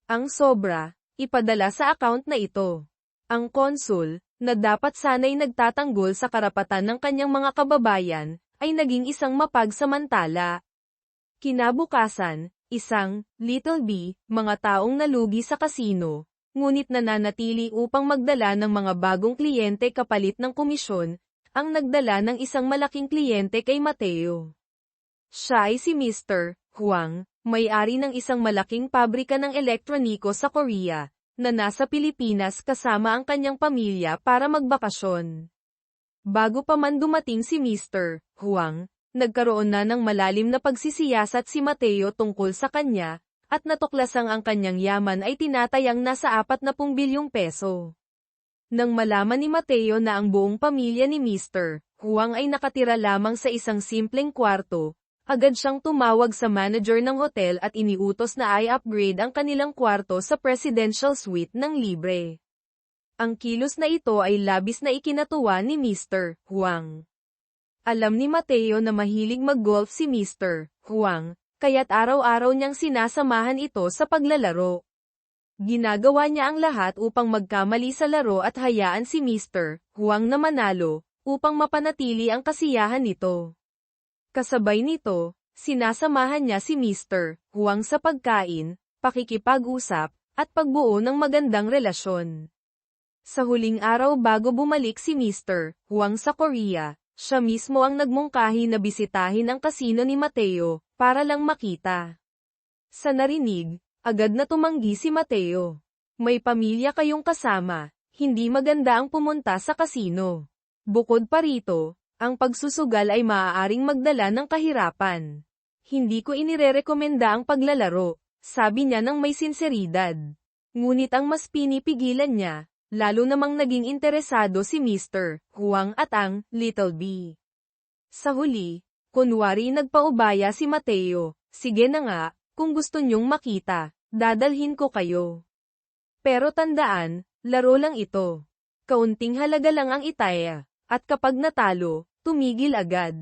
Ang sobra, ipadala sa account na ito. Ang konsul, na dapat sana'y nagtatanggol sa karapatan ng kanyang mga kababayan, ay naging isang mapagsamantala. Kinabukasan, isang, Little B, mga taong nalugi sa kasino, ngunit nananatili upang magdala ng mga bagong kliyente kapalit ng komisyon, ang nagdala ng isang malaking kliyente kay Mateo. Siya ay si Mr. Huang, may-ari ng isang malaking pabrika ng elektroniko sa Korea, na nasa Pilipinas kasama ang kanyang pamilya para magbakasyon. Bago pa man dumating si Mr. Huang, nagkaroon na ng malalim na pagsisiyasat si Mateo tungkol sa kanya, at natuklasang ang kanyang yaman ay tinatayang nasa 40 bilyong peso. Nang malaman ni Mateo na ang buong pamilya ni Mr. Huang ay nakatira lamang sa isang simpleng kwarto, agad siyang tumawag sa manager ng hotel at iniutos na i-upgrade ang kanilang kwarto sa presidential suite ng libre. Ang kilos na ito ay labis na ikinatuwa ni Mr. Huang. Alam ni Mateo na mahilig mag-golf si Mr. Huang, kaya't araw-araw niyang sinasamahan ito sa paglalaro. Ginagawa niya ang lahat upang magkamali sa laro at hayaan si Mr. Huang na manalo, upang mapanatili ang kasiyahan nito. Kasabay nito, sinasamahan niya si Mr. Huang sa pagkain, pakikipag-usap, at pagbuo ng magandang relasyon. Sa huling araw bago bumalik si Mr. Huang sa Korea, siya mismo ang nagmungkahi na bisitahin ang kasino ni Mateo, para lang makita. Sa narinig, agad na tumanggi si Mateo. May pamilya kayong kasama, hindi maganda ang pumunta sa kasino. Bukod pa rito, ang pagsusugal ay maaaring magdala ng kahirapan. Hindi ko inirerekomenda ang paglalaro, sabi niya ng may sinseridad. Ngunit ang mas pinipigilan niya, lalo namang naging interesado si Mr. Huang at ang Little B. Sa huli, kunwari nagpaubaya si Mateo, sige na nga, kung gusto niyong makita, dadalhin ko kayo. Pero tandaan, laro lang ito. Kaunting halaga lang ang itaya, at kapag natalo, tumigil agad.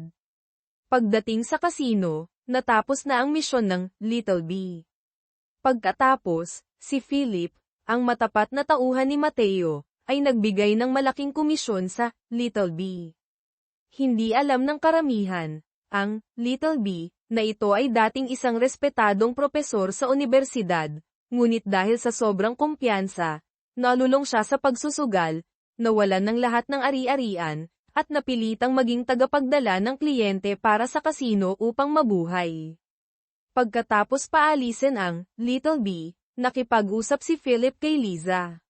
Pagdating sa kasino, natapos na ang misyon ng Little B. Pagkatapos, si Philip, ang matapat na tauhan ni Mateo, ay nagbigay ng malaking komisyon sa Little B. Hindi alam ng karamihan, ang Little B, na ito ay dating isang respetadong propesor sa unibersidad, ngunit dahil sa sobrang kumpiyansa, nalulong siya sa pagsusugal, nawalan ng lahat ng ari-arian, at napilitang maging tagapagdala ng kliyente para sa kasino upang mabuhay. Pagkatapos paalisin ang Little B, nakipag-usap si Philip kay Liza.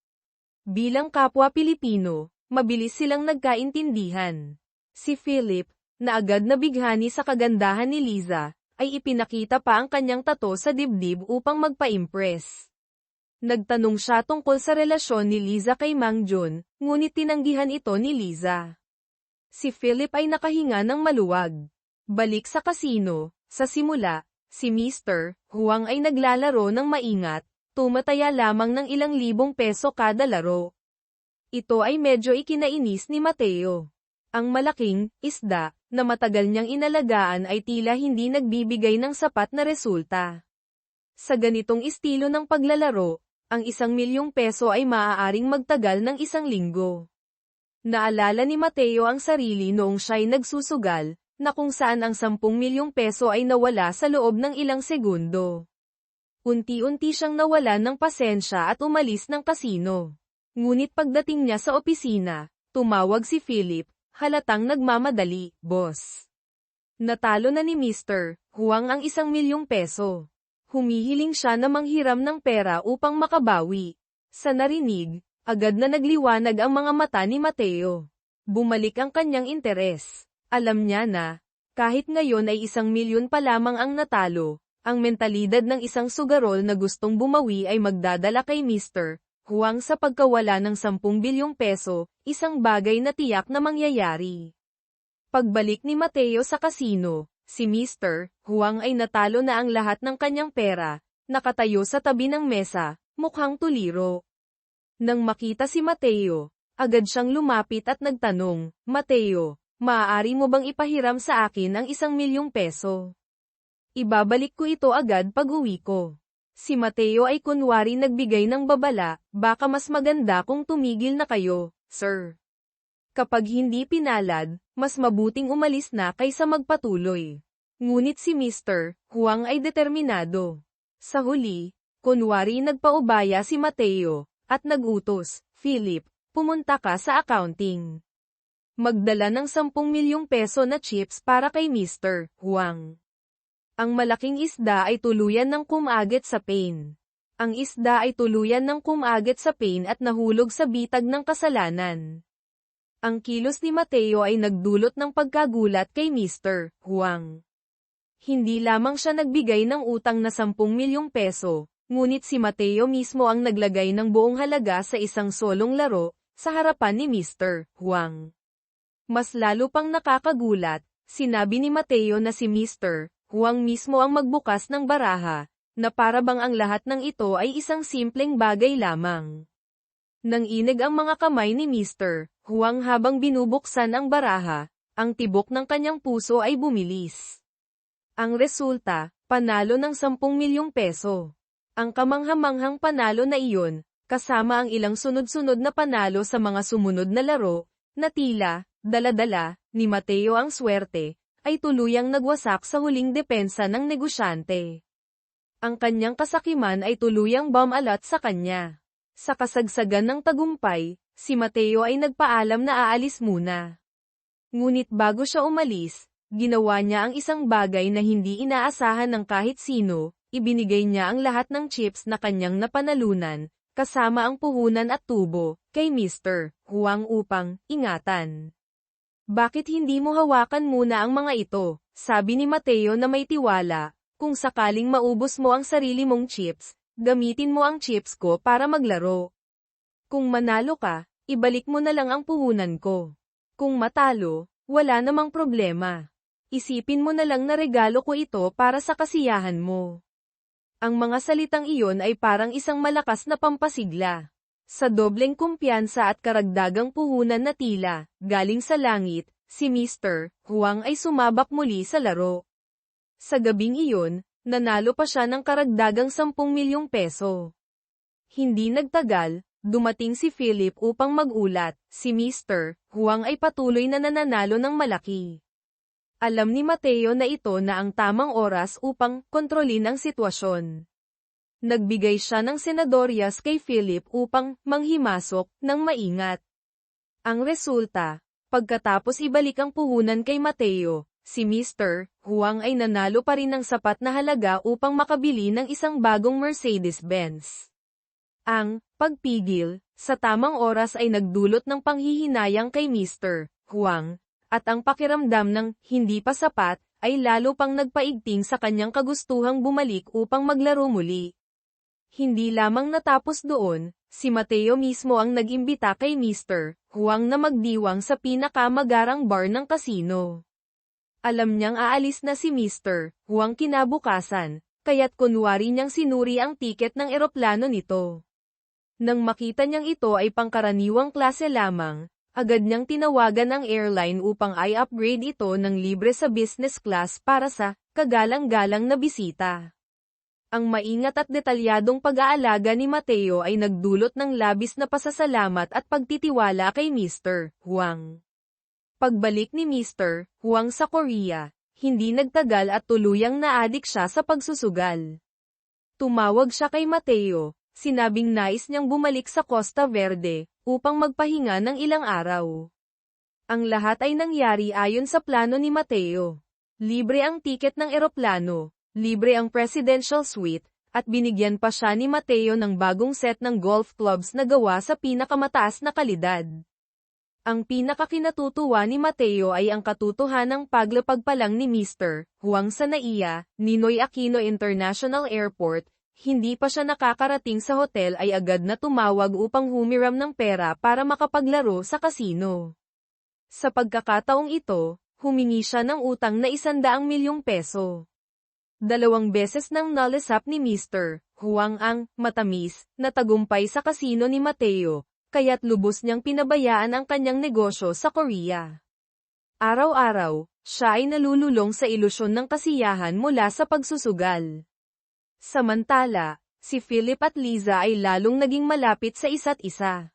Bilang kapwa Pilipino, mabilis silang nagkaintindihan. Si Philip, na agad nabighani sa kagandahan ni Liza, ay ipinakita pa ang kanyang tato sa dibdib upang magpa-impress. Nagtanong siya tungkol sa relasyon ni Liza kay Mang Jun, ngunit tinanggihan ito ni Liza. Si Philip ay nakahinga ng maluwag. Balik sa kasino, sa simula, si Mr. Huang ay naglalaro ng maingat, tumataya lamang ng ilang libong peso kada laro. Ito ay medyo ikinainis ni Mateo. Ang malaking isda na matagal niyang inalagaan ay tila hindi nagbibigay ng sapat na resulta. Sa ganitong estilo ng paglalaro, ang 1 milyong peso ay maaaring magtagal ng 1 linggo. Naalala ni Mateo ang sarili noong siya'y nagsusugal, na kung saan ang 10 milyong peso ay nawala sa loob ng ilang segundo. Unti-unti siyang nawalan ng pasensya at umalis ng kasino. Ngunit pagdating niya sa opisina, tumawag si Philip, halatang nagmamadali, "Boss. Natalo na ni Mr. Huang ang 1 milyong peso." Humihiling siya na manghiram ng pera upang makabawi. Sa narinig, agad na nagliwanag ang mga mata ni Mateo. Bumalik ang kanyang interes. Alam niya na, kahit ngayon ay 1 milyon pa lamang ang natalo, ang mentalidad ng isang sugarol na gustong bumawi ay magdadala kay Mr. Huang sa pagkawala ng 10 bilyong peso, isang bagay na tiyak na mangyayari. Pagbalik ni Mateo sa kasino, si Mr. Huang ay natalo na ang lahat ng kanyang pera, nakatayo sa tabi ng mesa, mukhang tuliro. Nang makita si Mateo, agad siyang lumapit at nagtanong, "Mateo, maaari mo bang ipahiram sa akin ang 1 milyong peso? Ibabalik ko ito agad pag uwi ko." Si Mateo ay kunwari nagbigay ng babala, "Baka mas maganda kung tumigil na kayo, sir. Kapag hindi pinalad, mas mabuting umalis na kaysa magpatuloy." Ngunit si Mr. Huang ay determinado. Sa huli, kunwari nagpaubaya si Mateo, at nagutos, "Philip, pumunta ka sa accounting. Magdala ng 10 milyong peso na chips para kay Mr. Huang." Ang malaking isda ay tuluyan ng kumagit sa pain. Ang isda ay tuluyan ng kumagit sa pain at nahulog sa bitag ng kasalanan. Ang kilos ni Mateo ay nagdulot ng pagkagulat kay Mr. Huang. Hindi lamang siya nagbigay ng utang na 10 milyong peso, ngunit si Mateo mismo ang naglagay ng buong halaga sa isang solong laro, sa harapan ni Mr. Huang. Mas lalo pang nakakagulat, sinabi ni Mateo na si Mr. Huang mismo ang magbukas ng baraha, na para bang ang lahat ng ito ay isang simpleng bagay lamang. Nanginig ang mga kamay ni Mr. Huang habang binubuksan ang baraha, ang tibok ng kanyang puso ay bumilis. Ang resulta, panalo ng 10 milyong peso. Ang kamanghamanghang panalo na iyon, kasama ang ilang sunod-sunod na panalo sa mga sumunod na laro, na tila, dala-dala, ni Mateo ang swerte, ay tuluyang nagwasak sa huling depensa ng negosyante. Ang kanyang kasakiman ay tuluyang bumalat sa kanya. Sa kasagsagan ng tagumpay, si Mateo ay nagpaalam na aalis muna. Ngunit bago siya umalis, ginawa niya ang isang bagay na hindi inaasahan ng kahit sino, ibinigay niya ang lahat ng chips na kanyang napanalunan, kasama ang puhunan at tubo, kay Mr. Huang upang ingatan. "Bakit hindi mo hawakan muna ang mga ito?" sabi ni Mateo na may tiwala. "Kung sakaling maubos mo ang sarili mong chips, gamitin mo ang chips ko para maglaro. Kung manalo ka, ibalik mo na lang ang puhunan ko. Kung matalo, wala namang problema. Isipin mo na lang na regalo ko ito para sa kasiyahan mo." Ang mga salitang iyon ay parang isang malakas na pampasigla. Sa dobleng kumpiyansa at karagdagang puhunan na tila, galing sa langit, si Mr. Huang ay sumabak muli sa laro. Sa gabing iyon, nanalo pa siya ng karagdagang 10 milyong peso. Hindi nagtagal, dumating si Philip upang magulat, si Mr. Huang ay patuloy na nananalo ng malaki. Alam ni Mateo na ito na ang tamang oras upang kontrolin ang sitwasyon. Nagbigay siya ng senadoryas kay Philip upang manghimasok ng maingat. Ang resulta, pagkatapos ibalik ang puhunan kay Mateo, si Mr. Huang ay nanalo pa rin ng sapat na halaga upang makabili ng isang bagong Mercedes-Benz. Ang pagpigil sa tamang oras ay nagdulot ng panghihinayang kay Mr. Huang, at ang pakiramdam ng hindi pa sapat ay lalo pang nagpaigting sa kanyang kagustuhang bumalik upang maglaro muli. Hindi lamang natapos doon, si Mateo mismo ang nag-imbita kay Mr. Huang na magdiwang sa pinakamagarang bar ng kasino. Alam niyang aalis na si Mr. Huang kinabukasan, kaya't kunwari niyang sinuri ang tiket ng eroplano nito. Nang makita niyang ito ay pangkaraniwang klase lamang, agad niyang tinawagan ang airline upang i-upgrade ito ng libre sa business class para sa kagalang-galang na bisita. Ang maingat at detalyadong pag-aalaga ni Mateo ay nagdulot ng labis na pasasalamat at pagtitiwala kay Mr. Huang. Pagbalik ni Mr. Huang sa Korea, hindi nagtagal at tuluyang naadik siya sa pagsusugal. Tumawag siya kay Mateo, sinabing nais niyang bumalik sa Costa Verde, upang magpahinga ng ilang araw. Ang lahat ay nangyari ayon sa plano ni Mateo. Libre ang tiket ng eroplano, libre ang presidential suite, at binigyan pa siya ni Mateo ng bagong set ng golf clubs na gawa sa pinakamataas na kalidad. Ang pinakakinatutuwa ni Mateo ay ang katotohanang paglapag pa lang ni Mr. Huang sa NAIA, Ninoy Aquino International Airport, hindi pa siya nakakarating sa hotel ay agad na tumawag upang humiram ng pera para makapaglaro sa kasino. Sa pagkakataong ito, humingi siya ng utang na 100 milyong peso. 2 beses nang nalasap ni Mr. Huang ang matamis na tagumpay sa kasino ni Mateo, kaya't lubos niyang pinabayaan ang kanyang negosyo sa Korea. Araw-araw, siya ay nalululong sa ilusyon ng kasiyahan mula sa pagsusugal. Samantala, si Philip at Liza ay lalong naging malapit sa isa't isa.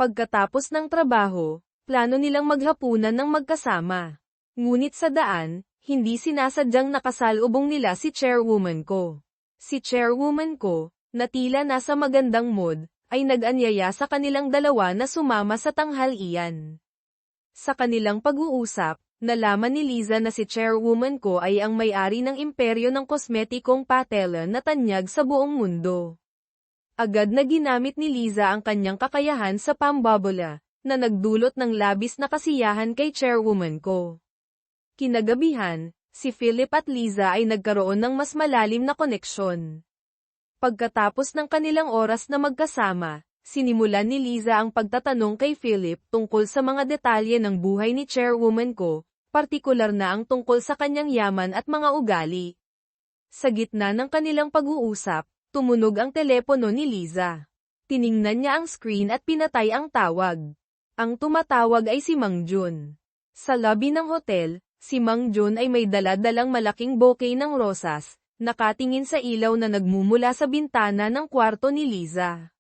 Pagkatapos ng trabaho, plano nilang maghapunan ng magkasama. Ngunit sa daan, hindi sinasadyang nakasalubong nila si chairwoman ko. Si chairwoman ko, na tila nasa magandang mood, ay nag-anyaya sa kanilang dalawa na sumama sa tanghalian. Sa kanilang pag-uusap, nalaman ni Liza na si chairwoman ko ay ang may-ari ng imperyo ng kosmetikong patela na tanyag sa buong mundo. Agad na ginamit ni Liza ang kanyang kakayahan sa pambabola, na nagdulot ng labis na kasiyahan kay chairwoman ko. Kinagabihan, si Philip at Liza ay nagkaroon ng mas malalim na koneksyon. Pagkatapos ng kanilang oras na magkasama, sinimulan ni Liza ang pagtatanong kay Philip tungkol sa mga detalye ng buhay ni chairwoman ko, partikular na ang tungkol sa kanyang yaman at mga ugali. Sa gitna ng kanilang pag-uusap, tumunog ang telepono ni Liza. Tiningnan niya ang screen at pinatay ang tawag. Ang tumatawag ay si Mang Jun. Sa lobby ng hotel, si Mang Jun ay may dala-dalang malaking bouquet ng rosas, nakatingin sa ilaw na nagmumula sa bintana ng kwarto ni Liza.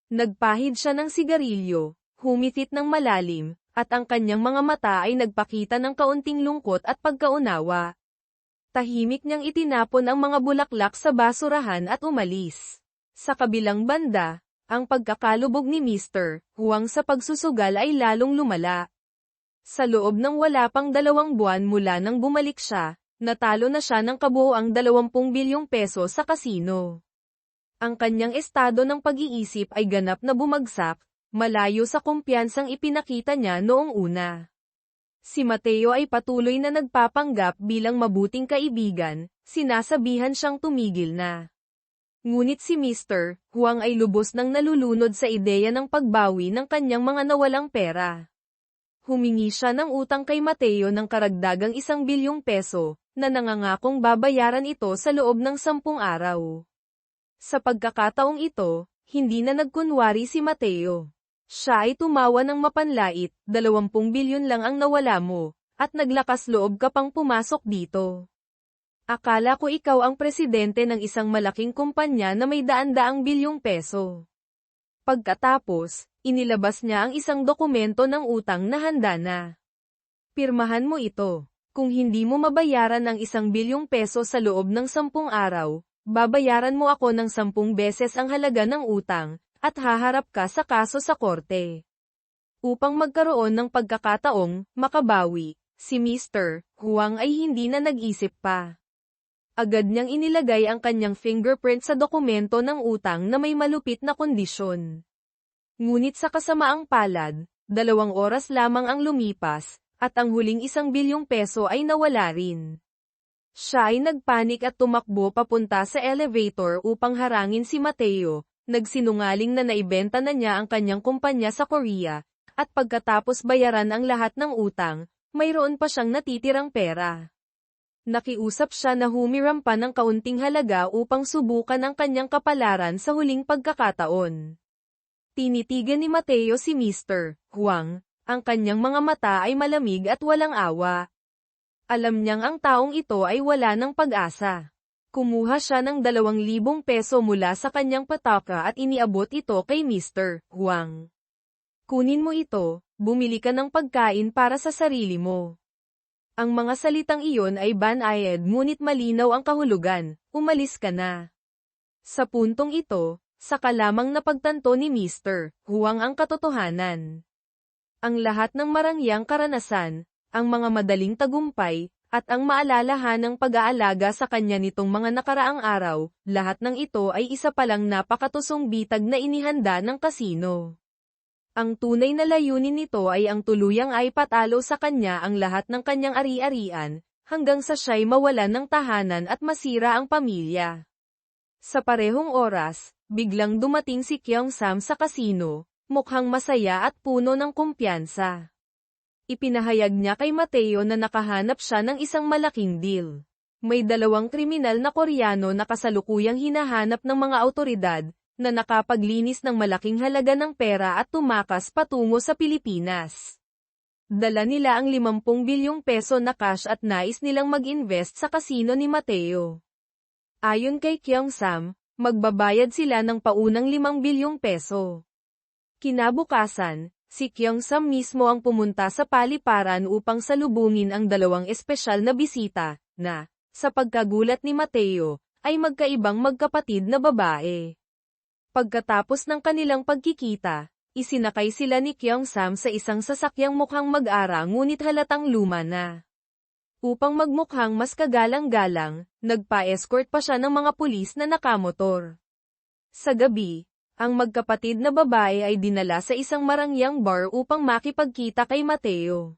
Nagpahid siya ng sigarilyo, humitit ng malalim, at ang kanyang mga mata ay nagpakita ng kaunting lungkot at pagkaunawa. Tahimik niyang itinapon ang mga bulaklak sa basurahan at umalis. Sa kabilang banda, ang pagkakalubog ni Mr. Huang sa pagsusugal ay lalong lumala. Sa loob ng wala pang 2 buwan mula nang bumalik siya, natalo na siya ng kabuoang 20 bilyong peso sa kasino. Ang kanyang estado ng pag-iisip ay ganap na bumagsak, malayo sa kumpiyansang ipinakita niya noong una. Si Mateo ay patuloy na nagpapanggap bilang mabuting kaibigan, sinasabihan siyang tumigil na. Ngunit si Mr. Huang ay lubos nang nalulunod sa ideya ng pagbawi ng kanyang mga nawalang pera. Humingi siya ng utang kay Mateo ng karagdagang 1 bilyong peso, na nangangakong babayaran ito sa loob ng 10 araw. Sa pagkakataong ito, hindi na nagkunwari si Mateo. Siya ay tumawa ng mapanlait, 20 bilyon lang ang nawala mo, at naglakas loob ka pang pumasok dito. Akala ko ikaw ang presidente ng isang malaking kumpanya na may daan-daang bilyong peso. Pagkatapos, inilabas niya ang isang dokumento ng utang na handa na. Pirmahan mo ito. Kung hindi mo mabayaran ang 1 bilyong peso sa loob ng 10 araw, babayaran mo ako ng 10 beses ang halaga ng utang, at haharap ka sa kaso sa korte. Upang magkaroon ng pagkakataong makabawi, si Mr. Huang ay hindi na nag-isip pa. Agad niyang inilagay ang kanyang fingerprint sa dokumento ng utang na may malupit na kondisyon. Ngunit sa kasamaang palad, 2 oras lamang ang lumipas, at ang huling 1 bilyong peso ay nawala rin. Siya ay nagpanik at tumakbo papunta sa elevator upang harangin si Mateo, nagsinungaling na naibenta na niya ang kanyang kumpanya sa Korea, at pagkatapos bayaran ang lahat ng utang, mayroon pa siyang natitirang pera. Nakiusap siya na humiram pa ng kaunting halaga upang subukan ang kanyang kapalaran sa huling pagkakataon. Tinitigan ni Mateo si Mr. Huang, ang kanyang mga mata ay malamig at walang awa. Alam niyang ang taong ito ay wala ng pag-asa. Kumuha siya ng 2,000 peso mula sa kanyang pataka at iniabot ito kay Mr. Huang. Kunin mo ito, bumili ka ng pagkain para sa sarili mo. Ang mga salitang iyon ay banayad ngunit malinaw ang kahulugan, umalis ka na. Sa puntong ito, saka lamang napagtanto ni Mr. Huang ang katotohanan. Ang lahat ng marangyang karanasan, ang mga madaling tagumpay, at ang maalalahanang pag-aalaga sa kanya nitong mga nakaraang araw, lahat ng ito ay isa palang napakatusong bitag na inihanda ng kasino. Ang tunay na layunin nito ay ang tuluyang ay patalo sa kanya ang lahat ng kanyang ari-arian, hanggang sa siya'y mawalan ng tahanan at masira ang pamilya. Sa parehong oras, biglang dumating si Kyung Sam sa kasino, mukhang masaya at puno ng kumpiyansa. Ipinahayag niya kay Mateo na nakahanap siya ng isang malaking deal. May 2 kriminal na Koreano na kasalukuyang hinahanap ng mga awtoridad, na nakapaglinis ng malaking halaga ng pera at tumakas patungo sa Pilipinas. Dala nila ang 50 bilyong peso na cash at nais nilang mag-invest sa kasino ni Mateo. Ayon kay Kyung Sam, magbabayad sila ng paunang 5 bilyong peso. Kinabukasan, si Kyung Sam mismo ang pumunta sa paliparan upang salubungin ang 2 espesyal na bisita, na, sa pagkagulat ni Mateo, ay magkaibang magkapatid na babae. Pagkatapos ng kanilang pagkikita, isinakay sila ni Kyung Sam sa isang sasakyang mukhang mag-ara ngunit halatang luma na. Upang magmukhang mas kagalang-galang, nagpa-escort pa siya ng mga pulis na nakamotor. Sa gabi, ang magkapatid na babae ay dinala sa isang marangyang bar upang makipagkita kay Mateo.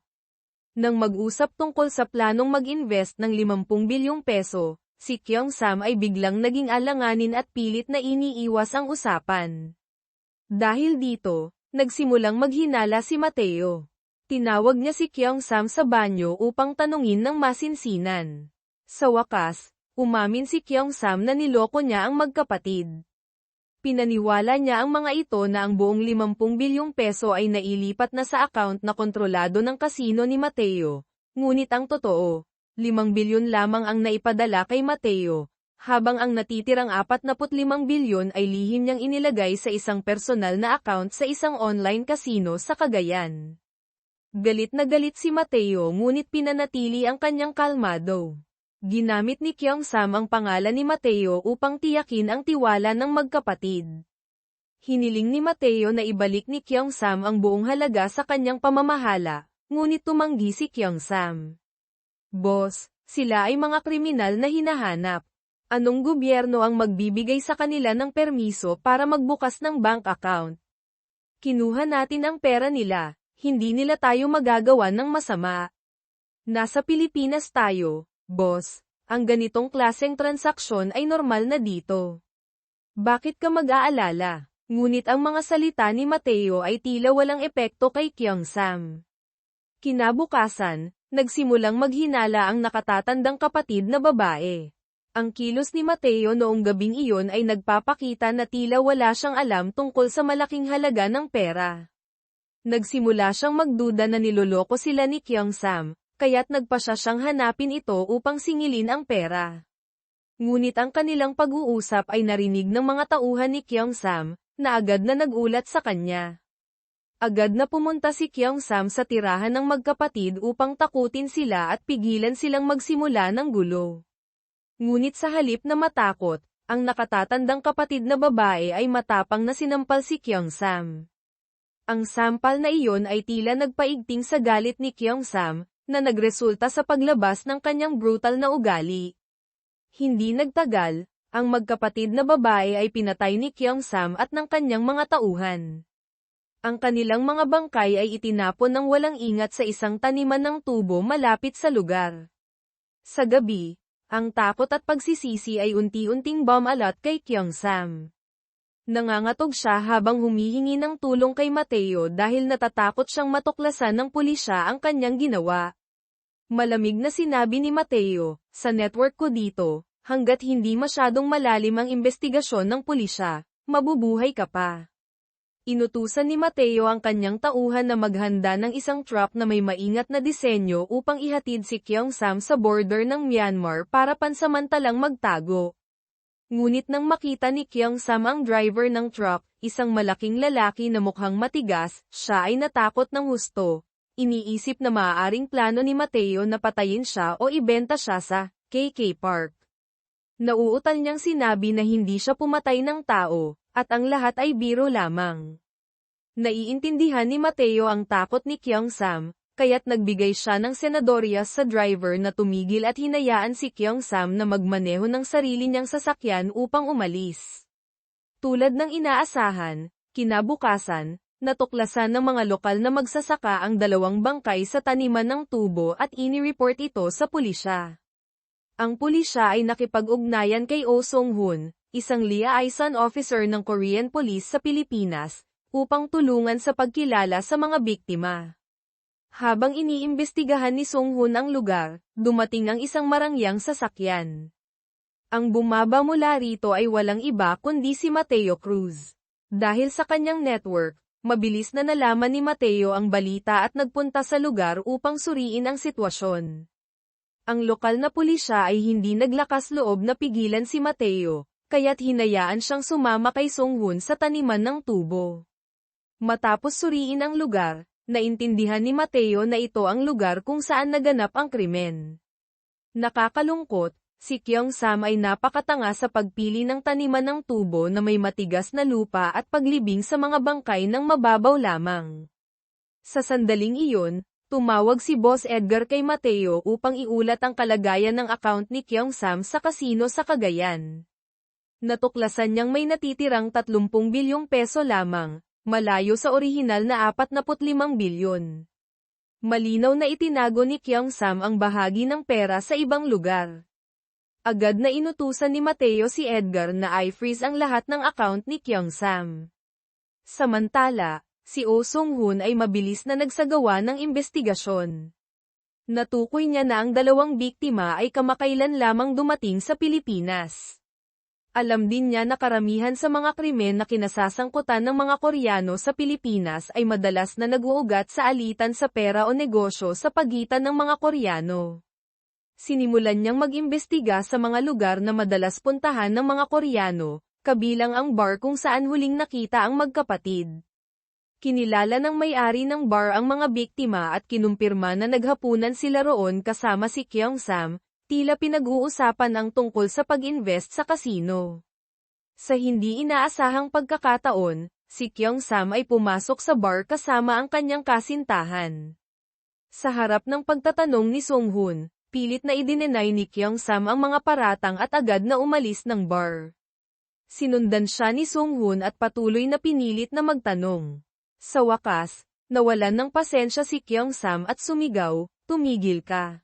Nang mag-usap tungkol sa planong mag-invest ng 50 bilyong peso, si Kyung Sam ay biglang naging alanganin at pilit na iniiwas ang usapan. Dahil dito, nagsimulang maghinala si Mateo. Tinawag niya si Kyung Sam sa banyo upang tanungin ng masinsinan. Sa wakas, umamin si Kyung Sam na niloko niya ang magkapatid. Pinaniwala niya ang mga ito na ang buong 50 bilyong peso ay nailipat na sa account na kontrolado ng kasino ni Mateo, ngunit ang totoo, 5 bilyon lamang ang naipadala kay Mateo, habang ang natitirang 45 bilyon ay lihim niyang inilagay sa isang personal na account sa isang online casino sa Cagayan. Galit na galit si Mateo ngunit pinanatili ang kanyang kalmado. Ginamit ni Kyung Sam ang pangalan ni Mateo upang tiyakin ang tiwala ng magkapatid. Hiniling ni Mateo na ibalik ni Kyung Sam ang buong halaga sa kanyang pamamahala, ngunit tumanggi si Kyung Sam. Boss, sila ay mga kriminal na hinahanap. Anong gobyerno ang magbibigay sa kanila ng permiso para magbukas ng bank account? Kinuha natin ang pera nila, hindi nila tayo magagawa ng masama. Nasa Pilipinas tayo. Boss, ang ganitong klaseng transaksyon ay normal na dito. Bakit ka mag-aalala? Ngunit ang mga salita ni Mateo ay tila walang epekto kay Kyung Sam. Kinabukasan, nagsimulang maghinala ang nakatatandang kapatid na babae. Ang kilos ni Mateo noong gabing iyon ay nagpapakita na tila wala siyang alam tungkol sa malaking halaga ng pera. Nagsimula siyang magduda na niloloko sila ni Kyung Sam, kaya't nagpa siya siyang hanapin ito upang singilin ang pera. Ngunit ang kanilang pag-uusap ay narinig ng mga tauhan ni Kyung Sam, na agad na nagulat sa kanya. Agad na pumunta si Kyung Sam sa tirahan ng magkapatid upang takutin sila at pigilan silang magsimula ng gulo. Ngunit sa halip na matakot, ang nakatatandang kapatid na babae ay matapang na sinampal si Kyung Sam. Ang sampal na iyon ay tila nagpaigting sa galit ni Kyung Sam, na nagresulta sa paglabas ng kanyang brutal na ugali. Hindi nagtagal, ang magkapatid na babae ay pinatay ni Kyung Sam at ng kanyang mga tauhan. Ang kanilang mga bangkay ay itinapon ng walang ingat sa isang taniman ng tubo malapit sa lugar. Sa gabi, Ang takot at pagsisisi ay unti-unting bumalot kay Kyung-sam. Nangangatog siya habang humihingi ng tulong kay Mateo dahil natatakot siyang matuklasan ng pulisya ang kanyang ginawa. Malamig na sinabi ni Mateo, sa network ko dito, hanggat hindi masyadong malalim ang investigasyon ng pulisya, mabubuhay ka pa. Inutusan ni Mateo ang kanyang tauhan na maghanda ng isang truck na may maingat na disenyo upang ihatid si Kyung-sam sa border ng Myanmar para pansamantalang magtago. Ngunit nang makita ni Kyung-sam ang driver ng truck, isang malaking lalaki na mukhang matigas, siya ay natakot ng husto. Iniisip na maaaring plano ni Mateo na patayin siya o ibenta siya sa KK Park. Nauutal niyang sinabi na hindi siya pumatay ng tao, at ang lahat ay biro lamang. Naiintindihan ni Mateo ang takot ni Kyung-sam, kaya't nagbigay siya ng senadoryas sa driver na tumigil at hinayaan si Kyung-sam na magmaneho ng sarili niyang sasakyan upang umalis. Tulad ng inaasahan, kinabukasan, natuklasan ng mga lokal na magsasaka ang dalawang bangkay sa taniman ng tubo at inireport ito sa pulisya. Ang pulisya ay nakipag-ugnayan kay Oh Sung-hoon, isang liaison officer ng Korean Police sa Pilipinas, upang tulungan sa pagkilala sa mga biktima. Habang iniimbestigahan ni Sung-hoon ang lugar, dumating ang isang marangyang sasakyan. Ang bumaba mula rito ay walang iba kundi si Mateo Cruz. Dahil sa kanyang network, mabilis na nalaman ni Mateo ang balita at nagpunta sa lugar upang suriin ang sitwasyon. Ang lokal na pulisya ay hindi naglakas loob na pigilan si Mateo, kaya't hinayaan siyang sumama kay Sung-hoon sa taniman ng tubo. Matapos suriin ang lugar, naintindihan ni Mateo na ito ang lugar kung saan naganap ang krimen. Nakakalungkot, si Kyung-sam ay napakatanga sa pagpili ng taniman ng tubo na may matigas na lupa at paglibing sa mga bangkay ng mababaw lamang. Sa sandaling iyon, tumawag si Boss Edgar kay Mateo upang iulat ang kalagayan ng account ni Kyung-sam sa kasino sa Cagayan. Natuklasan niyang may natitirang 30 bilyong peso lamang, malayo sa orihinal na 45 bilyon. Malinaw na itinago ni Kyung-sam ang bahagi ng pera sa ibang lugar. Agad na inutusan ni Mateo si Edgar na i-freeze ang lahat ng account ni Kyung-sam. Samantala, si Oh Sung-hoon ay mabilis na nagsagawa ng investigasyon. Natukoy niya na ang dalawang biktima ay kamakailan lamang dumating sa Pilipinas. Alam din niya na karamihan sa mga krimen na kinasasangkutan ng mga Koreano sa Pilipinas ay madalas na nag-uugat sa alitan sa pera o negosyo sa pagitan ng mga Koreano. Sinimulan niyang mag-imbestiga sa mga lugar na madalas puntahan ng mga Koreano, kabilang ang bar kung saan huling nakita ang magkapatid. Kinilala ng may-ari ng bar ang mga biktima at kinumpirma na naghapunan sila roon kasama si Kyung-sam, tila pinag-uusapan ang tungkol sa pag-invest sa kasino. Sa hindi inaasahang pagkakataon, si Kyung-sam ay pumasok sa bar kasama ang kanyang kasintahan. Sa harap ng pagtatanong ni Sung-hoon, pilit na idinenay ni Kyung-sam ang mga paratang at agad na umalis ng bar. Sinundan siya ni Sung-hoon at patuloy na pinilit na magtanong. Sa wakas, nawalan ng pasensya si Kyung-sam at sumigaw, "Tumigil ka.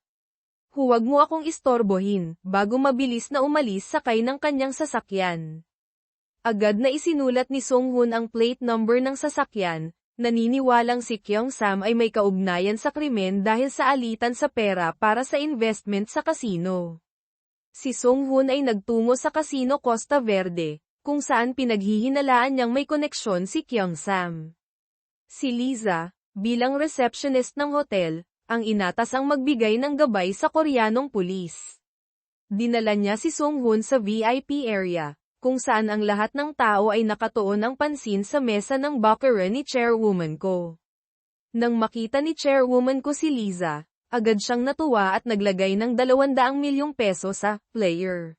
Huwag mo akong istorbohin," bago mabilis na umalis sakay ng kanyang sasakyan. Agad na isinulat ni Sung-hoon ang plate number ng sasakyan, naniniwalang si Kyung-sam ay may kaugnayan sa krimen dahil sa alitan sa pera para sa investment sa kasino. Si Sung-hoon ay nagtungo sa Casino Costa Verde, kung saan pinaghihinalaan niyang may koneksyon si Kyung-sam. Si Liza, bilang receptionist ng hotel, ang inatas ang magbigay ng gabay sa Koreanong pulis. Dinala niya si Sung-hoon sa VIP area, kung saan ang lahat ng tao ay nakatuon ang pansin sa mesa ng baccarat ni Chairwoman Ko. Nang makita ni Chairwoman Ko si Liza, agad siyang natuwa at naglagay ng 200 milyong peso sa player.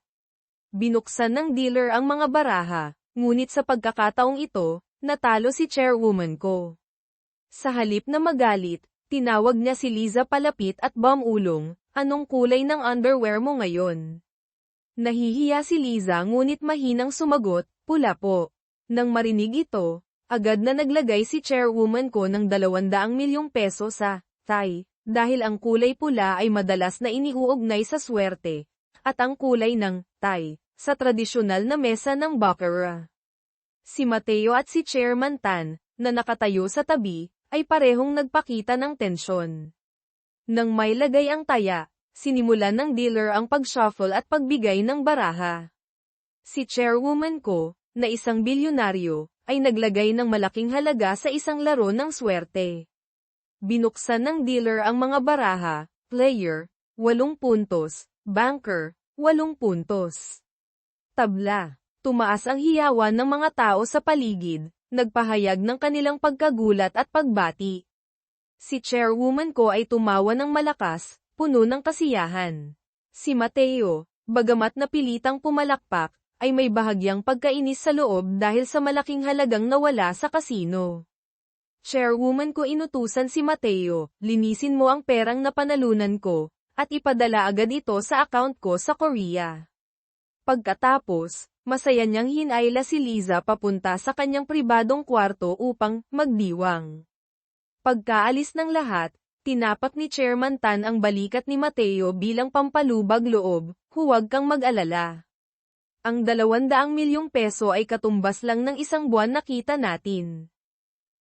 Binuksan ng dealer ang mga baraha, ngunit sa pagkakataong ito, natalo si Chairwoman Ko. Sa halip na magalit, tinawag niya si Liza palapit at bumulong, "Anong kulay ng underwear mo ngayon?" Nahihiya si Liza ngunit mahinang sumagot, "Pula po." Nang marinig ito, agad na naglagay si Chairwoman Ko ng 200 milyong peso sa tie, dahil ang kulay pula ay madalas na iniuugnay sa swerte. at ang kulay ng tie sa tradisyonal na mesa ng baccarat. Si Mateo at si Chairman Tan, na nakatayo sa tabi, ay parehong nagpakita ng tensyon. Nang may lagay ang taya, sinimulan ng dealer ang pag-shuffle at pagbigay ng baraha. Si Chairwoman Ko, na isang bilyonaryo, ay naglagay ng malaking halaga sa isang laro ng swerte. Binuksan ng dealer ang mga baraha, player, 8 puntos, banker, 8 puntos. Tabla. Tumaas ang hiyawan ng mga tao sa paligid, nagpahayag ng kanilang pagkagulat at pagbati. Si Chairwoman Ko ay tumawa ng malakas, puno ng kasiyahan. Si Mateo, bagamat napilitang pumalakpak, ay may bahagyang pagkainis sa loob dahil sa malaking halagang nawala sa kasino. Chairwoman Ko, inutusan si Mateo, linisin mo ang perang napanalunan ko, at ipadala agad ito sa account ko sa Korea. Pagkatapos, masaya niyang hinayla si Liza papunta sa kanyang pribadong kwarto upang magdiwang. Pagkaalis ng lahat, tinapak ni Chairman Tan ang balikat ni Mateo bilang pampalubag loob, huwag kang mag-alala. Ang 200 milyong peso ay katumbas lang ng isang buwan na kita natin.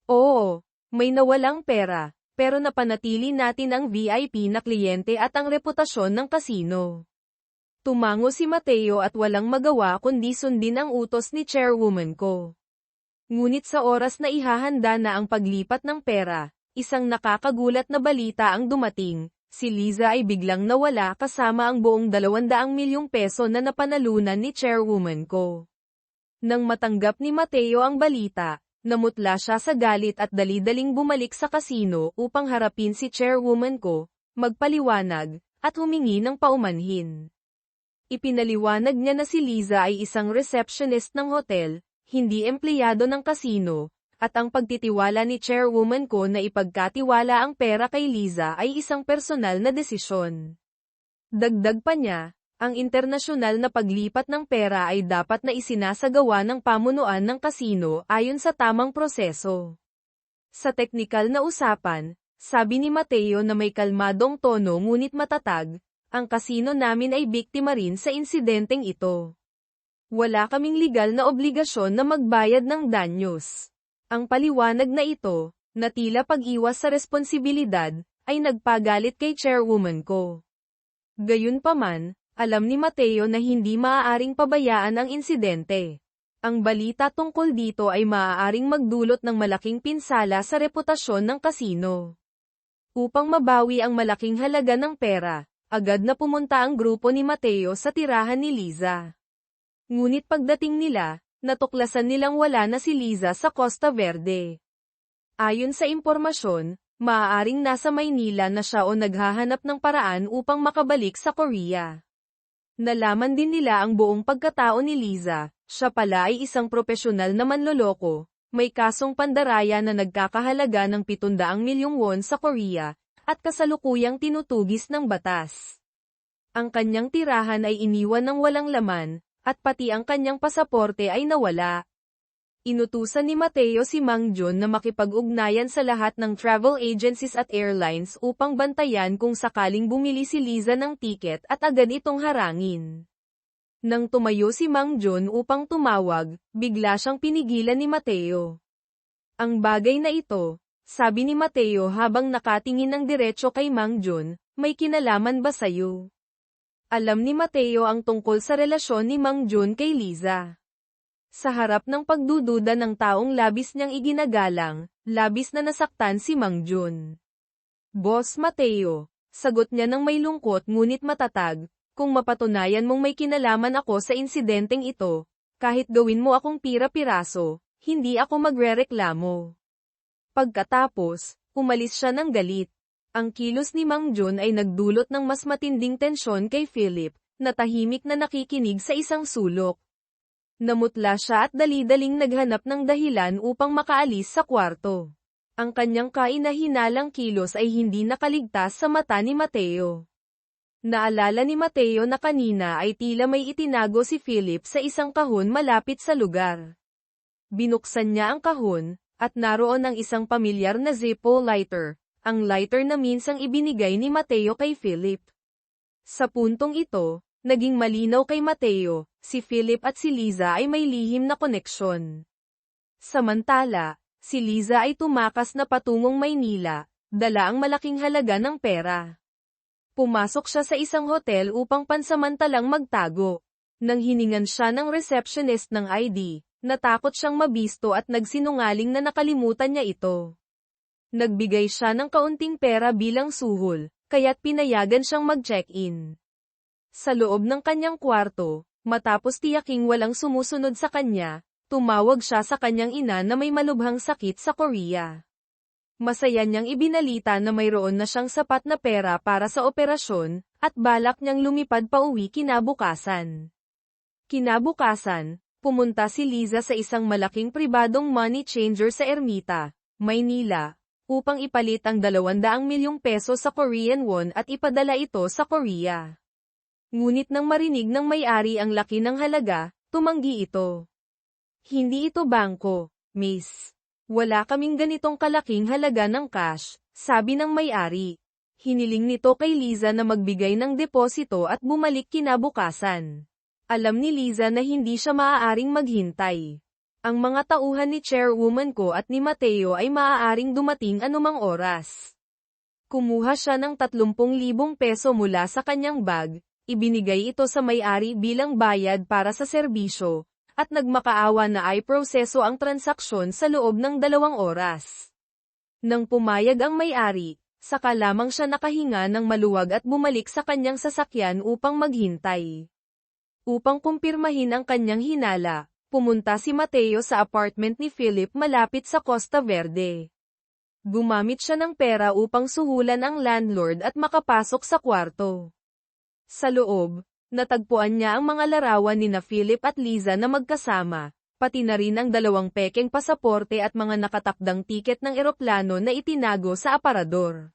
Oo, may nawalang pera, pero napanatili natin ang VIP na kliyente at ang reputasyon ng kasino. Tumango si Mateo at walang magawa kundi sundin ang utos ni Chairwoman Ko. Ngunit sa oras na ihahanda na ang paglipat ng pera, isang nakakagulat na balita ang dumating. Si Liza ay biglang nawala kasama ang buong 200 milyong peso na napanalunan ni Chairwoman Ko. Nang matanggap ni Mateo ang balita, namutla siya sa galit at dali-daling bumalik sa kasino upang harapin si Chairwoman Ko, magpaliwanag, at humingi ng paumanhin. Ipinaliwanag niya na si Liza ay isang receptionist ng hotel, hindi empleyado ng kasino, at ang pagtitiwala ni Chairwoman Ko na ipagkatiwala ang pera kay Liza ay isang personal na desisyon. Dagdag pa niya, ang internasyonal na paglipat ng pera ay dapat na isinasagawa ng pamunuan ng kasino ayon sa tamang proseso. Sa teknikal na usapan, sabi ni Mateo na may kalmadong tono ngunit matatag, ang kasino namin ay biktima rin sa insidenteng ito. Wala kaming legal na obligasyon na magbayad ng danyos. Ang paliwanag na ito, na tila pag-iwas sa responsibilidad, ay nagpagalit kay Chairwoman Ko. Gayunpaman, alam ni Mateo na hindi maaaring pabayaan ang insidente. Ang balita tungkol dito ay maaaring magdulot ng malaking pinsala sa reputasyon ng kasino. Upang mabawi ang malaking halaga ng pera, agad na pumunta ang grupo ni Mateo sa tirahan ni Liza. Ngunit pagdating nila, natuklasan nilang wala na si Liza sa Costa Verde. Ayon sa impormasyon, maaaring nasa Maynila na siya o naghahanap ng paraan upang makabalik sa Korea. Nalaman din nila ang buong pagkatao ni Liza, siya pala ay isang propesyonal na manloloko, may kasong pandaraya na nagkakahalaga ng 700 milyong won sa Korea, at kasalukuyang tinutugis ng batas. Ang kanyang tirahan ay iniwan ng walang laman, at pati ang kanyang pasaporte ay nawala. Inutusan ni Mateo si Mang Jun na makipag-ugnayan sa lahat ng travel agencies at airlines upang bantayan kung sakaling bumili si Liza ng tiket at agad itong harangin. Nang tumayo si Mang Jun upang tumawag, bigla siyang pinigilan ni Mateo. Ang bagay na ito, sabi ni Mateo habang nakatingin ng diretso kay Mang Jun, may kinalaman ba sayo? Alam ni Mateo ang tungkol sa relasyon ni Mang Jun kay Liza. Sa harap ng pagdududa ng taong labis niyang iginagalang, labis na nasaktan si Mang Jun. Boss Mateo, sagot niya ng may lungkot ngunit matatag, kung mapatunayan mong may kinalaman ako sa insidenteng ito, kahit gawin mo akong pira-piraso, hindi ako magrereklamo. Pagkatapos, umalis siya ng galit. Ang kilos ni Mang Jun ay nagdulot ng mas matinding tensyon kay Philip, na tahimik na nakikinig sa isang sulok. Namutla siya at dali-daling naghanap ng dahilan upang makaalis sa kwarto. Ang kanyang kainahinalang kilos ay hindi nakaligtas sa mata ni Mateo. Naalala ni Mateo na kanina ay tila may itinago si Philip sa isang kahon malapit sa lugar. Binuksan niya ang kahon, at naroon ang isang pamilyar na Zippo lighter. Ang lighter na minsang ibinigay ni Mateo kay Philip. Sa puntong ito, Naging malinaw kay Mateo, si Philip at si Liza ay may lihim na koneksyon. Samantala, si Liza ay tumakas na patungong Maynila, dala ang malaking halaga ng pera. Pumasok siya sa isang hotel upang pansamantalang magtago. Nang hiningan siya ng receptionist ng ID, natakot siyang mabisto at nagsinungaling na nakalimutan niya ito. Nagbigay siya ng kaunting pera bilang suhol, kaya't pinayagan siyang mag-check-in. Sa loob ng kanyang kwarto, matapos tiyaking walang sumusunod sa kanya, tumawag siya sa kanyang ina na may malubhang sakit sa Korea. Masaya niyang ibinalita na mayroon na siyang sapat na pera para sa operasyon, at balak niyang lumipad pauwi kinabukasan. Kinabukasan, pumunta si Liza sa isang malaking pribadong money changer sa Ermita, Maynila, upang ipalit ang 200 milyong peso sa Korean won at ipadala ito sa Korea. Ngunit nang marinig ng may-ari ang laki ng halaga, tumanggi ito. Hindi ito bangko, miss. Wala kaming ganitong kalaking halaga ng cash, sabi ng may-ari. Hiniling nito kay Liza na magbigay ng deposito at bumalik kinabukasan. Alam ni Liza na hindi siya maaaring maghintay. Ang mga tauhan ni chairwoman ko at ni Mateo ay maaaring dumating anumang oras. Kumuha siya ng 30,000 peso mula sa kanyang bag, ibinigay ito sa may-ari bilang bayad para sa serbisyo, at nagmakaawa na ay proseso ang transaksyon sa loob ng 2 oras. Nang pumayag ang may-ari, saka lamang siya nakahinga ng maluwag at bumalik sa kanyang sasakyan upang maghintay. Upang kumpirmahin ang kanyang hinala, pumunta si Mateo sa apartment ni Philip malapit sa Costa Verde. Gumamit siya ng pera upang suhulan ang landlord at makapasok sa kwarto. Sa loob, natagpuan niya ang mga larawan ni Philip at Liza na magkasama, pati na rin ang 2 pekeng pasaporte at mga nakatakdang tiket ng eroplano na itinago sa aparador.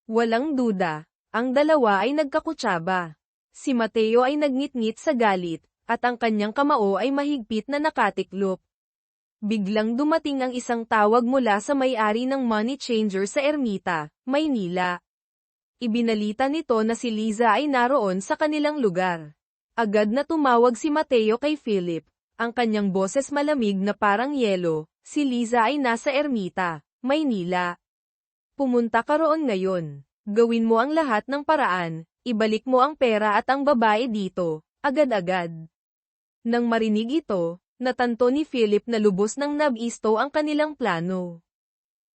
Walang duda, ang dalawa ay nagkakutsaba. Si Mateo ay nagngit-ngit sa galit, at ang kanyang kamao ay mahigpit na nakatiklop. Biglang dumating ang isang tawag mula sa may-ari ng money changer sa Ermita, Maynila. Ibinalita nito na si Liza ay naroon sa kanilang lugar. Agad na tumawag si Mateo kay Philip, ang kanyang boses malamig na parang yelo, si Liza ay nasa Ermita, Maynila. Pumunta ka roon ngayon. Gawin mo ang lahat ng paraan, ibalik mo ang pera at ang babae dito, agad-agad. Nang marinig ito, natanto ni Philip na lubos ng nabisto ang kanilang plano.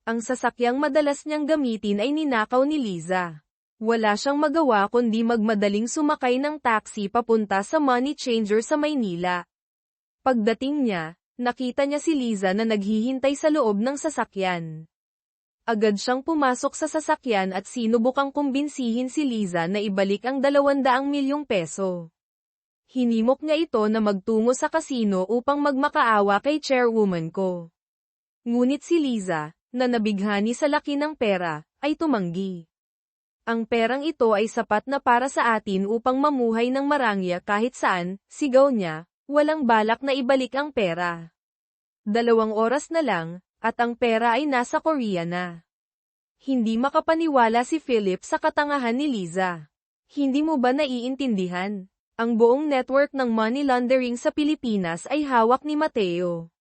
Ang sasakyang madalas niyang gamitin ay ninakaw ni Liza. Wala siyang magawa kundi magmadaling sumakay ng taxi papunta sa money changer sa Maynila. Pagdating niya, nakita niya si Liza na naghihintay sa loob ng sasakyan. Agad siyang pumasok sa sasakyan at sinubukang kumbinsihin si Liza na ibalik ang 200 milyong peso. Hinimok niya ito na magtungo sa kasino upang magmakaawa kay chairwoman ko. Ngunit si Liza, na nabighani sa laki ng pera, ay tumanggi. Ang perang ito ay sapat na para sa atin upang mamuhay ng marangya kahit saan, sigaw niya, walang balak na ibalik ang pera. 2 oras na lang, at ang pera ay nasa Korea na. Hindi makapaniwala si Philip sa katangahan ni Liza. Hindi mo ba naiintindihan? Ang buong network ng money laundering sa Pilipinas ay hawak ni Mateo.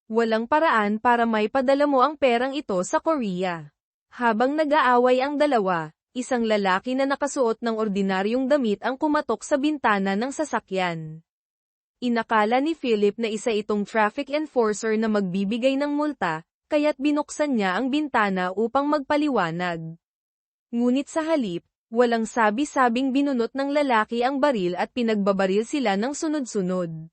Walang paraan para maipadala mo ang perang ito sa Korea. Habang nag-aaway ang dalawa, isang lalaki na nakasuot ng ordinaryong damit ang kumatok sa bintana ng sasakyan. Inakala ni Philip na isa itong traffic enforcer na magbibigay ng multa, kaya't binuksan niya ang bintana upang magpaliwanag. Ngunit sa halip, walang sabi-sabing binunot ng lalaki ang baril at pinagbabaril sila ng sunod-sunod.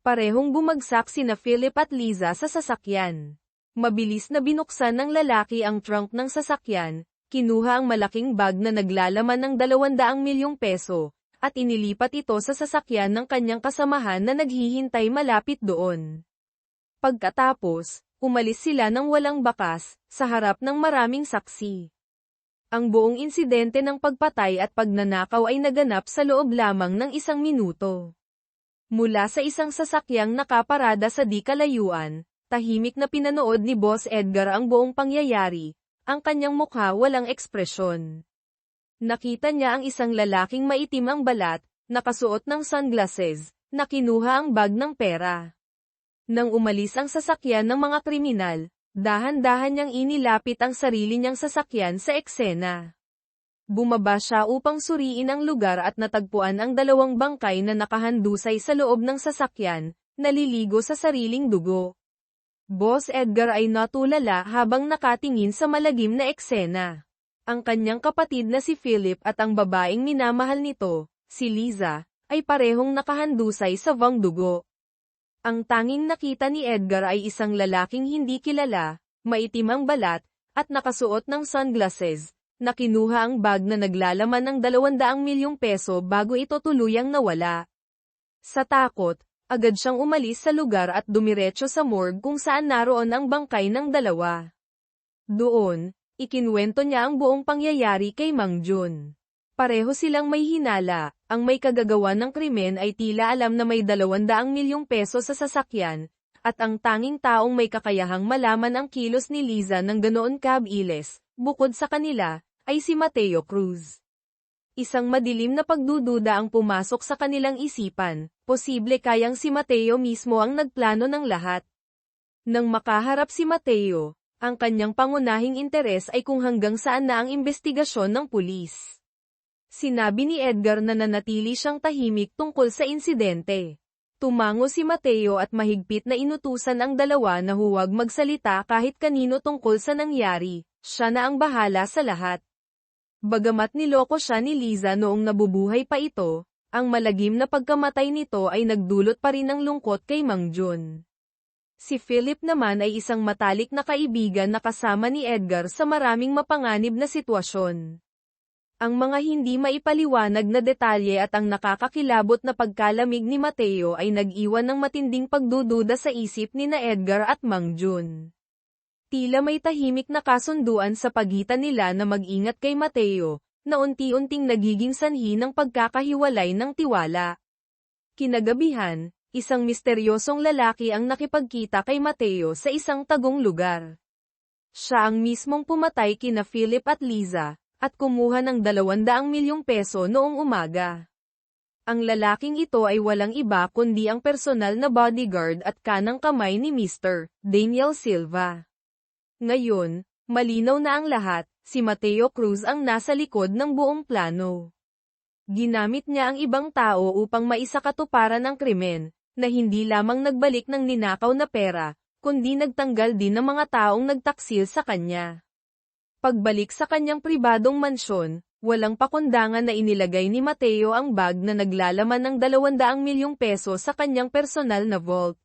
Parehong bumagsak sina Philip at Liza sa sasakyan. Mabilis na binuksan ng lalaki ang trunk ng sasakyan, kinuha ang malaking bag na naglalaman ng 200 milyong peso, at inilipat ito sa sasakyan ng kanyang kasamahan na naghihintay malapit doon. Pagkatapos, umalis sila ng walang bakas, sa harap ng maraming saksi. Ang buong insidente ng pagpatay at pagnanakaw ay naganap sa loob lamang ng 1 minuto. Mula sa isang sasakyang nakaparada sa di kalayuan, tahimik na pinanood ni Boss Edgar ang buong pangyayari, ang kanyang mukha walang ekspresyon. Nakita niya ang isang lalaking maitim ang balat, nakasuot ng sunglasses, na kinuha ang bag ng pera. Nang umalis ang sasakyan ng mga kriminal, dahan-dahan niyang inilapit ang sarili niyang sasakyan sa eksena. Bumaba siya upang suriin ang lugar at natagpuan ang dalawang bangkay na nakahandusay sa loob ng sasakyan, naliligo sa sariling dugo. Boss Edgar ay natulala habang nakatingin sa malagim na eksena. Ang kanyang kapatid na si Philip at ang babaeng minamahal nito, si Liza, ay parehong nakahandusay sa vang dugo. Ang tanging nakita ni Edgar ay isang lalaking hindi kilala, maitim ang balat, at nakasuot ng sunglasses, na kinuha ang bag na naglalaman ng 200 milyong peso bago ito tuluyang nawala. Sa takot, agad siyang umalis sa lugar at dumiretso sa morgue kung saan naroon ang bangkay ng dalawa. Doon, ikinwento niya ang buong pangyayari kay Mang Jun. Pareho silang may hinala, ang may kagagawa ng krimen ay tila alam na may 200 milyong peso sa sasakyan, at ang tanging taong may kakayahang malaman ang kilos ni Liza ng ganoon kabilis, bukod sa kanila, ay si Mateo Cruz. Isang madilim na pagdududa ang pumasok sa kanilang isipan, posible kayang si Mateo mismo ang nagplano ng lahat. Nang makaharap si Mateo, ang kanyang pangunahing interes ay kung hanggang saan na ang investigasyon ng pulis. Sinabi ni Edgar na nanatili siyang tahimik tungkol sa insidente. Tumango si Mateo at mahigpit na inutusan ang dalawa na huwag magsalita kahit kanino tungkol sa nangyari, siya na ang bahala sa lahat. Bagamat niloko siya ni Liza noong nabubuhay pa ito, ang malagim na pagkamatay nito ay nagdulot pa rin ng lungkot kay Mang Jun. Si Philip naman ay isang matalik na kaibigan na kasama ni Edgar sa maraming mapanganib na sitwasyon. Ang mga hindi maipaliwanag na detalye at ang nakakakilabot na pagkalamig ni Mateo ay nag-iwan ng matinding pagdududa sa isip ni na Edgar at Mang Jun. Tila may tahimik na kasunduan sa pagitan nila na mag-ingat kay Mateo, na unti-unting nagiging sanhi ng pagkakahiwalay ng tiwala. Kinagabihan, isang misteryosong lalaki ang nakipagkita kay Mateo sa isang tagong lugar. Siya ang mismong pumatay kina Philip at Liza, at kumuha ng 200 milyong peso noong umaga. Ang lalaking ito ay walang iba kundi ang personal na bodyguard at kanang kamay ni Mr. Daniel Silva. Ngayon, malinaw na ang lahat, si Mateo Cruz ang nasa likod ng buong plano. Ginamit niya ang ibang tao upang maisakatuparan ang krimen, na hindi lamang nagbalik ng ninakaw na pera, kundi nagtanggal din ng mga taong nagtaksil sa kanya. Pagbalik sa kanyang pribadong mansyon, walang pakundangan na inilagay ni Mateo ang bag na naglalaman ng 200 milyong peso sa kanyang personal na vault.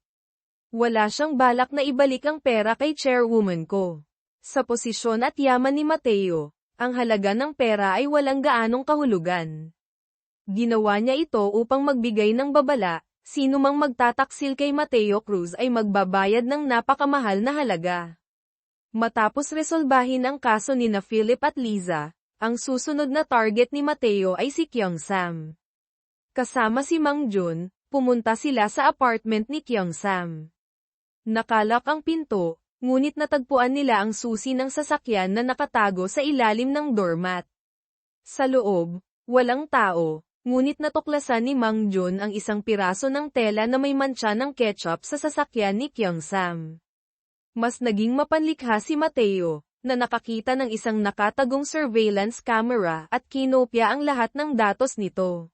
Wala siyang balak na ibalik ang pera kay chairwoman ko. Sa posisyon at yaman ni Mateo, ang halaga ng pera ay walang gaanong kahulugan. Ginawa niya ito upang magbigay ng babala, sino mang magtataksil kay Mateo Cruz ay magbabayad ng napakamahal na halaga. Matapos resolbahin ang kaso ni na Philip at Liza, ang susunod na target ni Mateo ay si Kyung Sam. Kasama si Mang Jun, pumunta sila sa apartment ni Kyung Sam. Nakalak ang pinto, ngunit natagpuan nila ang susi ng sasakyan na nakatago sa ilalim ng doormat. Sa loob, walang tao, ngunit natuklasan ni Mang Jun ang isang piraso ng tela na may mantsa ng ketchup sa sasakyan ni Kyung Sam. Mas naging mapanlikha si Mateo, na nakakita ng isang nakatagong surveillance camera at kinopya ang lahat ng datos nito.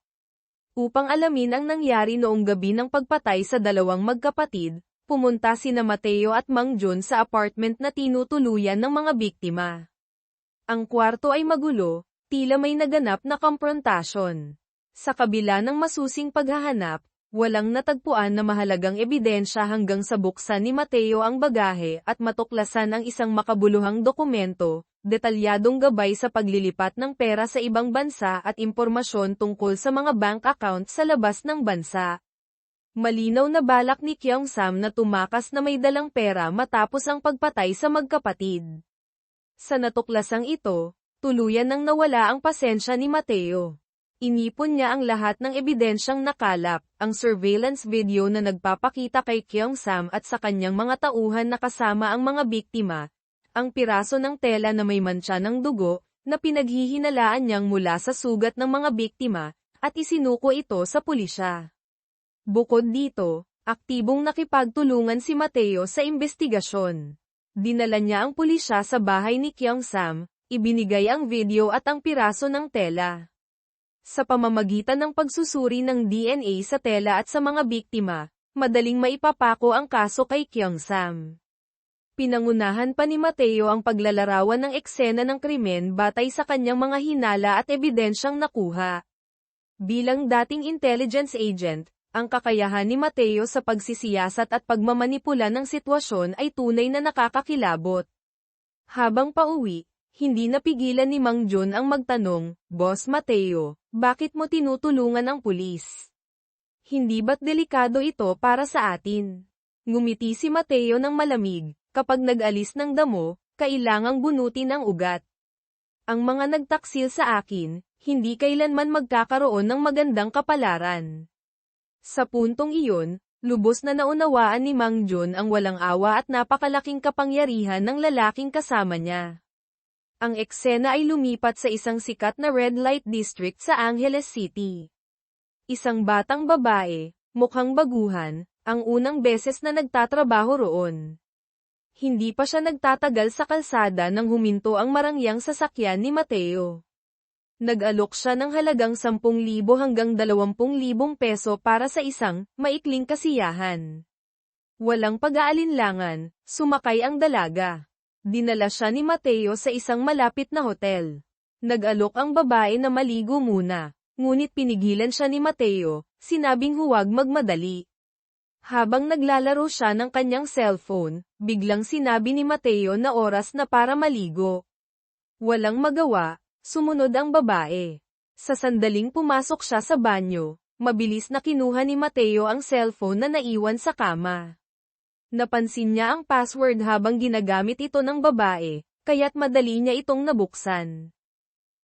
Upang alamin ang nangyari noong gabi ng pagpatay sa dalawang magkapatid, pumunta sina Mateo at Mang Jun sa apartment na tinutuluyan ng mga biktima. Ang kwarto ay magulo, tila may naganap na komprontasyon. Sa kabila ng masusing paghahanap, walang natagpuan na mahalagang ebidensya hanggang sa buksan ni Mateo ang bagahe at matuklasan ang isang makabuluhang dokumento, detalyadong gabay sa paglilipat ng pera sa ibang bansa at impormasyon tungkol sa mga bank account sa labas ng bansa. Malinaw na balak ni Kyung Sam na tumakas na may dalang pera matapos ang pagpatay sa magkapatid. Sa natuklasang ito, tuluyan nang nawala ang pasensya ni Mateo. Inipon niya ang lahat ng ebidensyang nakalap, ang surveillance video na nagpapakita kay Kyung Sam at sa kanyang mga tauhan na kasama ang mga biktima, ang piraso ng tela na may mantsa ng dugo, na pinaghihinalaan niyang mula sa sugat ng mga biktima, at isinuko ito sa pulisya. Bukod dito, aktibong nakipagtulungan si Mateo sa investigasyon. Dinala niya ang pulisya sa bahay ni Kyung Sam, ibinigay ang video at ang piraso ng tela. Sa pamamagitan ng pagsusuri ng DNA sa tela at sa mga biktima, madaling maipapako ang kaso kay Kyung Sam. Pinangunahan pa ni Mateo ang paglalarawan ng eksena ng krimen batay sa kanyang mga hinala at ebidensyang nakuha. Bilang dating intelligence agent, ang kakayahan ni Mateo sa pagsisiyasat at pagmamanipula ng sitwasyon ay tunay na nakakakilabot. Habang pauwi, hindi napigilan ni Mang Jun ang magtanong, "Boss Mateo, bakit mo tinutulungan ang pulis? Hindi ba't delikado ito para sa atin?" Ngumiti si Mateo ng malamig, "Kapag nag-alis ng damo, kailangang bunutin ang ugat. Ang mga nagtaksil sa akin, hindi kailanman magkakaroon ng magandang kapalaran." Sa puntong iyon, lubos na naunawaan ni Mang Jun ang walang awa at napakalaking kapangyarihan ng lalaking kasama niya. Ang eksena ay lumipat sa isang sikat na red light district sa Angeles City. Isang batang babae, mukhang baguhan, ang unang beses na nagtatrabaho roon. Hindi pa siya nagtatagal sa kalsada nang huminto ang marangyang sasakyan ni Mateo. Nag-alok siya ng halagang 10,000 hanggang 20,000 peso para sa isang maikling kasiyahan. Walang pag-aalinlangan, sumakay ang dalaga. Dinala siya ni Mateo sa isang malapit na hotel. Nag-alok ang babae na maligo muna, ngunit pinigilan siya ni Mateo, sinabing huwag magmadali. Habang naglalaro siya ng kanyang cellphone, biglang sinabi ni Mateo na oras na para maligo. Walang magawa, sumunod ang babae. Sa sandaling pumasok siya sa banyo, mabilis na kinuha ni Mateo ang cellphone na naiwan sa kama. Napansin niya ang password habang ginagamit ito ng babae, kaya't madali niya itong nabuksan.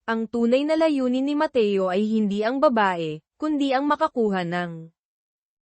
Ang tunay na layunin ni Mateo ay hindi ang babae, kundi ang makakuha ng